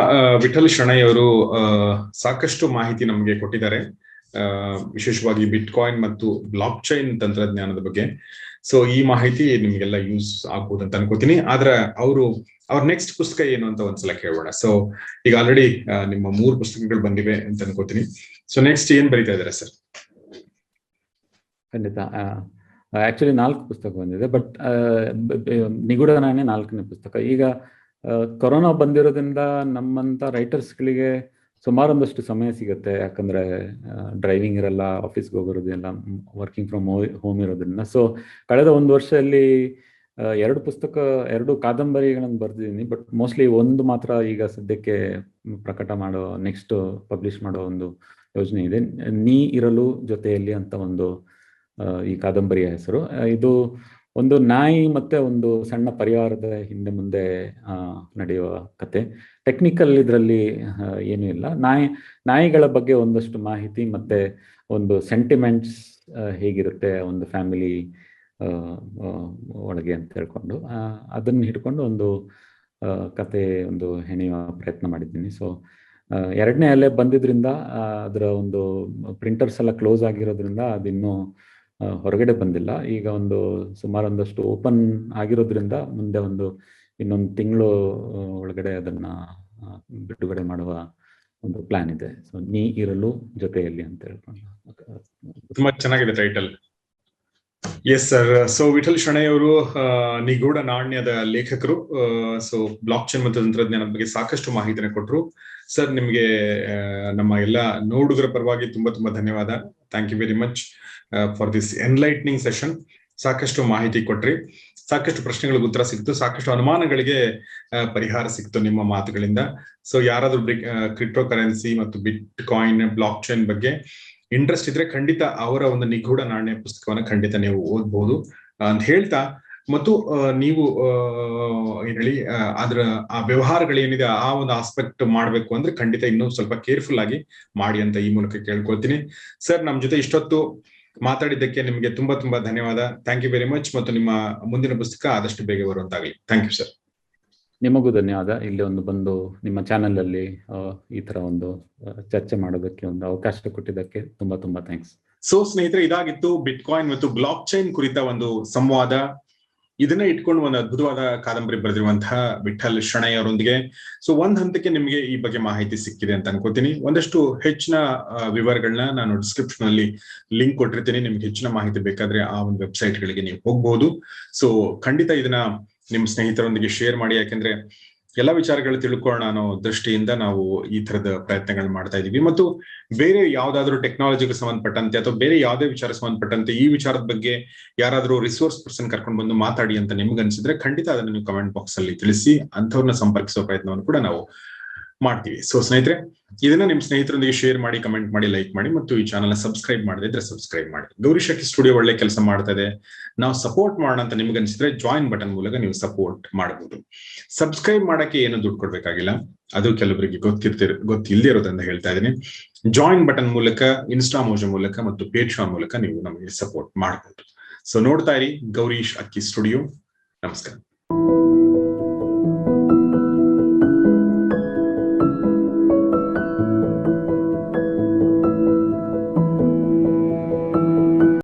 ವಿಠಲ್ ಶೆಣೈ ಅವರು ಸಾಕಷ್ಟು ಮಾಹಿತಿ ನಮಗೆ ಕೊಟ್ಟಿದ್ದಾರೆ, ವಿಶೇಷವಾಗಿ ಬಿಟ್ಕಾಯಿನ್ ಮತ್ತು ಬ್ಲಾಕ್ ಚೈನ್ ತಂತ್ರಜ್ಞಾನದ ಬಗ್ಗೆ. ಸೊ ಈ ಮಾಹಿತಿ ನಿಮ್ಗೆಲ್ಲ ಯೂಸ್ ಆಗ್ಬೋದು ಅಂತ ಅನ್ಕೋತೀನಿ. ಆದ್ರೆ ಅವ್ರ ನೆಕ್ಸ್ಟ್ ಪುಸ್ತಕ ಏನು ಅಂತ ಒಂದ್ಸಲ ಕೇಳೋಣ. ಸೊ ಈಗ ಆಲ್ರೆಡಿ ನಿಮ್ಮ 3 ಪುಸ್ತಕಗಳು ಬಂದಿವೆ ಅಂತ ಅನ್ಕೋತೀನಿ. ಸೊ ನೆಕ್ಸ್ಟ್ ಏನ್ ಬರೀತಾ ಇದ್ದಾರೆ ಸರ್? ಖಂಡಿತ. ಆಕ್ಚುಲಿ 4 ಪುಸ್ತಕ ಬಂದಿದೆ, ಬಟ್ ನಿಗೂಢ ನಾಣ್ಯ 4ನೇ ಪುಸ್ತಕ. ಈಗ ಕೊರೋನಾ ಬಂದಿರೋದ್ರಿಂದ ನಮ್ಮಂತ ರೈಟರ್ಸ್ಗಳಿಗೆ ಸುಮಾರೊಂದಷ್ಟು ಸಮಯ ಸಿಗುತ್ತೆ, ಯಾಕಂದರೆ ಡ್ರೈವಿಂಗ್ ಇರಲ್ಲ, ಆಫೀಸ್ಗೆ ಹೋಗಿರೋದಿಲ್ಲ, ವರ್ಕಿಂಗ್ ಫ್ರಮ್ ಹೋಮ್ ಇರೋದ್ರಿಂದ. ಸೊ ಕಳೆದ 1 ವರ್ಷದಲ್ಲಿ 2 ಕಾದಂಬರಿಗಳನ್ನು ಬರೆದಿದ್ದೀನಿ. ಬಟ್ ಮೋಸ್ಟ್ಲಿ ಒಂದು ಮಾತ್ರ ಈಗ ಸದ್ಯಕ್ಕೆ ನೆಕ್ಸ್ಟ್ ಪಬ್ಲಿಷ್ ಮಾಡೋ ಒಂದು ಯೋಜನೆ ಇದೆ. ನೀ ಇರಲು ಜೊತೆಯಲ್ಲಿ ಅಂತ ಒಂದು ಈ ಕಾದಂಬರಿಯ ಹೆಸರು. ಇದು ಒಂದು ನಾಯಿ ಮತ್ತೆ ಒಂದು ಸಣ್ಣ ಪರಿವಾರದ ಹಿಂದೆ ಮುಂದೆ ನಡೆಯುವ ಕತೆ. ಟೆಕ್ನಿಕಲ್ ಇದರಲ್ಲಿ ಏನೂ ಇಲ್ಲ. ನಾಯಿಗಳ ಬಗ್ಗೆ ಒಂದಷ್ಟು ಮಾಹಿತಿ ಮತ್ತೆ ಒಂದು ಸೆಂಟಿಮೆಂಟ್ಸ್ ಹೇಗಿರುತ್ತೆ ಒಂದು ಫ್ಯಾಮಿಲಿ ಒಳಗೆ ಅಂತ ಹೇಳ್ಕೊಂಡು ಅದನ್ನು ಹಿಡ್ಕೊಂಡು ಒಂದು ಕತೆ ಒಂದು ಹೆಣೆಯುವ ಪ್ರಯತ್ನ ಮಾಡಿದ್ದೀನಿ. ಸೊ 2ನೇ ಅಲೆ ಬಂದಿದ್ರಿಂದ ಅದರ ಒಂದು ಪ್ರಿಂಟರ್ಸ್ ಎಲ್ಲ ಕ್ಲೋಸ್ ಆಗಿರೋದ್ರಿಂದ ಅದಿನ್ನೂ ಹೊರಗಡೆ ಬಂದಿಲ್ಲ. ಈಗ ಸುಮಾರೊಂದಷ್ಟು ಓಪನ್ ಆಗಿರೋದ್ರಿಂದ ಮುಂದೆ ಇನ್ನೊಂದು ತಿಂಗಳು ಒಳಗಡೆ ಅದನ್ನ ಬಿಡುಗಡೆ ಮಾಡುವ ಒಂದು ಪ್ಲಾನ್ ಇದೆ. ಸೊ ನೀ ಇರಲು ಜೊತೆಯಲ್ಲಿ ಅಂತ ಹೇಳ್ಕೊಂಡು. ತುಂಬಾ ಚೆನ್ನಾಗಿದೆ title. Yes sir. So Vithal Shenoy ಅವರು ನಿಗೂಢ ನಾಣ್ಯದ ಲೇಖಕರು. ಸೊ ಬ್ಲಾಕ್ ಚೈನ್ ಮತ್ತು ತಂತ್ರಜ್ಞಾನದ ಬಗ್ಗೆ ಸಾಕಷ್ಟು ಮಾಹಿತಿನ ಕೊಟ್ಟರು. ಸರ್, ನಿಮ್ಗೆ ನಮ್ಮ ಎಲ್ಲ ನೋಡುಗರ ಪರವಾಗಿ ತುಂಬಾ ಧನ್ಯವಾದ. Thank you very much for this enlightening session. ಸಾಕಷ್ಟು ಮಾಹಿತಿ ಕೊಟ್ರಿ, ಸಾಕಷ್ಟು ಪ್ರಶ್ನೆಗಳಿಗೆ ಉತ್ತರ ಸಿಕ್ತು, ಸಾಕಷ್ಟು ಅನುಮಾನಗಳಿಗೆ ಪರಿಹಾರ ಸಿಕ್ತು ನಿಮ್ಮ ಮಾತುಗಳಿಂದ. ಸೊ ಯಾರಾದ್ರೂ ಕ್ರಿಪ್ಟೋ ಕರೆನ್ಸಿ ಮತ್ತು ಬಿಟ್ ಕಾಯಿನ್, ಬ್ಲಾಕ್ ಚೈನ್ ಬಗ್ಗೆ ಇಂಟ್ರೆಸ್ಟ್ ಇದ್ರೆ ಖಂಡಿತ ಅವರ ಒಂದು ನಿಗೂಢ ನಾಣ್ಯ ಪುಸ್ತಕವನ್ನ ಖಂಡಿತ ನೀವು ಓದ್ಬಹುದು ಅಂತ ಹೇಳ್ತಾ, ಮತ್ತು ನೀವು ಏನ್ ಹೇಳಿ ಅದರ ಆ ವ್ಯವಹಾರಗಳೇನಿದೆ ಆ ಒಂದು ಆಸ್ಪೆಕ್ಟ್ ಮಾಡ್ಬೇಕು ಅಂದ್ರೆ ಖಂಡಿತ ಇನ್ನೂ ಸ್ವಲ್ಪ ಕೇರ್ಫುಲ್ ಆಗಿ ಮಾಡಿ ಅಂತ ಈ ಮೂಲಕ ಕೇಳ್ಕೊಳ್ತೀನಿ. ಸರ್, ನಮ್ ಜೊತೆ ಇಷ್ಟೊತ್ತು ಮಾತಾಡಿದ್ದಕ್ಕೆ ನಿಮ್ಗೆ ತುಂಬಾ ಧನ್ಯವಾದ. Thank you very much. ಮತ್ತು ನಿಮ್ಮ ಮುಂದಿನ ಪುಸ್ತಕ ಆದಷ್ಟು ಬೇಗ ಬರುವಂತಾಗಲಿ. Thank you sir. ನಿಮಗೂ ಧನ್ಯವಾದ. ಇಲ್ಲಿ ಬಂದು ನಿಮ್ಮ ಚಾನೆಲ್ ಅಲ್ಲಿ ಈ ತರ ಒಂದು ಚರ್ಚೆ ಮಾಡೋದಕ್ಕೆ ಒಂದು ಅವಕಾಶ ಕೊಟ್ಟಿದ್ದಕ್ಕೆ ತುಂಬಾ ಥ್ಯಾಂಕ್ಸ್. ಸೊ ಸ್ನೇಹಿತರೆ, ಇದಾಗಿತ್ತು ಬಿಟ್ ಕಾಯಿನ್ ಮತ್ತು ಬ್ಲಾಕ್ ಚೈನ್ ಕುರಿತ ಒಂದು ಸಂವಾದ. ಇದನ್ನ ಇಟ್ಕೊಂಡು ಒಂದು ಅದ್ಭುತವಾದ ಕಾದಂಬರಿ ಬರೆದಿರುವಂತಹ ವಿಠಲ್ ಶೆಣೈ ಅವರೊಂದಿಗೆ. ಸೊ ಒಂದ್ ಹಂತಕ್ಕೆ ನಿಮ್ಗೆ ಈ ಬಗ್ಗೆ ಮಾಹಿತಿ ಸಿಕ್ಕಿದೆ ಅಂತ ಅನ್ಕೋತೀನಿ. ಒಂದಷ್ಟು ಹೆಚ್ಚಿನ ವಿವರಗಳನ್ನ ನಾನು ಡಿಸ್ಕ್ರಿಪ್ಷನ್ ಅಲ್ಲಿ ಲಿಂಕ್ ಕೊಟ್ಟಿರ್ತೀನಿ. ನಿಮ್ಗೆ ಹೆಚ್ಚಿನ ಮಾಹಿತಿ ಬೇಕಾದ್ರೆ ಆ ಒಂದು ವೆಬ್ಸೈಟ್ ಗಳಿಗೆ ನೀವು ಹೋಗ್ಬಹುದು. ಸೊ ಖಂಡಿತ ಇದನ್ನ ನಿಮ್ ಸ್ನೇಹಿತರೊಂದಿಗೆ ಶೇರ್ ಮಾಡಿ, ಯಾಕೆಂದ್ರೆ ಎಲ್ಲ ವಿಚಾರಗಳು ತಿಳ್ಕೊಳ್ಳೋಣ ಅನ್ನೋ ದೃಷ್ಟಿಯಿಂದ ನಾವು ಈ ತರದ ಪ್ರಯತ್ನಗಳು ಮಾಡ್ತಾ ಇದೀವಿ. ಮತ್ತು ಬೇರೆ ಯಾವ್ದಾದ್ರು ಟೆಕ್ನಾಲಜಿಗೆ ಸಂಬಂಧಪಟ್ಟಂತೆ ಅಥವಾ ಬೇರೆ ಯಾವುದೇ ವಿಚಾರ ಸಂಬಂಧಪಟ್ಟಂತೆ ಈ ವಿಚಾರದ ಬಗ್ಗೆ ಯಾರಾದ್ರೂ ರಿಸೋರ್ಸ್ ಪರ್ಸನ್ ಕರ್ಕೊಂಡು ಬಂದು ಮಾತಾಡಿ ಅಂತ ನಿಮ್ಗೆ ಅನ್ಸಿದ್ರೆ ಖಂಡಿತ ಅದನ್ನ ನೀವು ಕಮೆಂಟ್ ಬಾಕ್ಸ್ ಅಲ್ಲಿ ತಿಳಿಸಿ. ಅಂಥವ್ರನ್ನ ಸಂಪರ್ಕಿಸುವ ಪ್ರಯತ್ನವನ್ನು ಕೂಡ ನಾವು ಮಾಡ್ತೀವಿ. ಸೊ ಸ್ನೇಹಿತರೆ, ಇದನ್ನ ನಿಮ್ ಸ್ನೇಹಿತರೊಂದಿಗೆ ಶೇರ್ ಮಾಡಿ, ಕಮೆಂಟ್ ಮಾಡಿ, ಲೈಕ್ ಮಾಡಿ, ಮತ್ತು ಈ ಚಾನಲ್ ಸಬ್ಸ್ಕ್ರೈಬ್ ಮಾಡದಿದ್ರೆ ಸಬ್ಸ್ಕ್ರೈಬ್ ಮಾಡಿ. ಗೌರಿ ಶಕ್ಕಿ ಸ್ಟುಡಿಯೋ ಒಳ್ಳೆ ಕೆಲಸ ಮಾಡ್ತಾ ಇದೆ. ನಾವು ಸಪೋರ್ಟ್ ಮಾಡೋಣ ಅಂತ ನಿಮ್ಗೆ ಅನ್ಸಿದ್ರೆ ಜಾಯಿನ್ ಬಟನ್ ಮೂಲಕ ನೀವು ಸಪೋರ್ಟ್ ಮಾಡಬಹುದು. ಸಬ್ಸ್ಕ್ರೈಬ್ ಮಾಡಕ್ಕೆ ಏನು ದುಡ್ಡು ಕೊಡ್ಬೇಕಾಗಿಲ್ಲ, ಅದು ಕೆಲವರಿಗೆ ಗೊತ್ತಿಲ್ಲದೆ ಇರೋದ್ರಿಂದ ಹೇಳ್ತಾ ಇದೀನಿ. ಜಾಯಿನ್ ಬಟನ್ ಮೂಲಕ, ಇನ್ಸ್ಟಾ ಮೋಜೋ ಮೂಲಕ ಮತ್ತು ಪೇಟ್ರಿಯಾನ್ ಮೂಲಕ ನೀವು ನಮಗೆ ಸಪೋರ್ಟ್ ಮಾಡಬಹುದು. ಸೊ ನೋಡ್ತಾ ಇರಿ ಗೌರೀಶ್ ಅಕ್ಕಿ ಸ್ಟುಡಿಯೋ. ನಮಸ್ಕಾರ.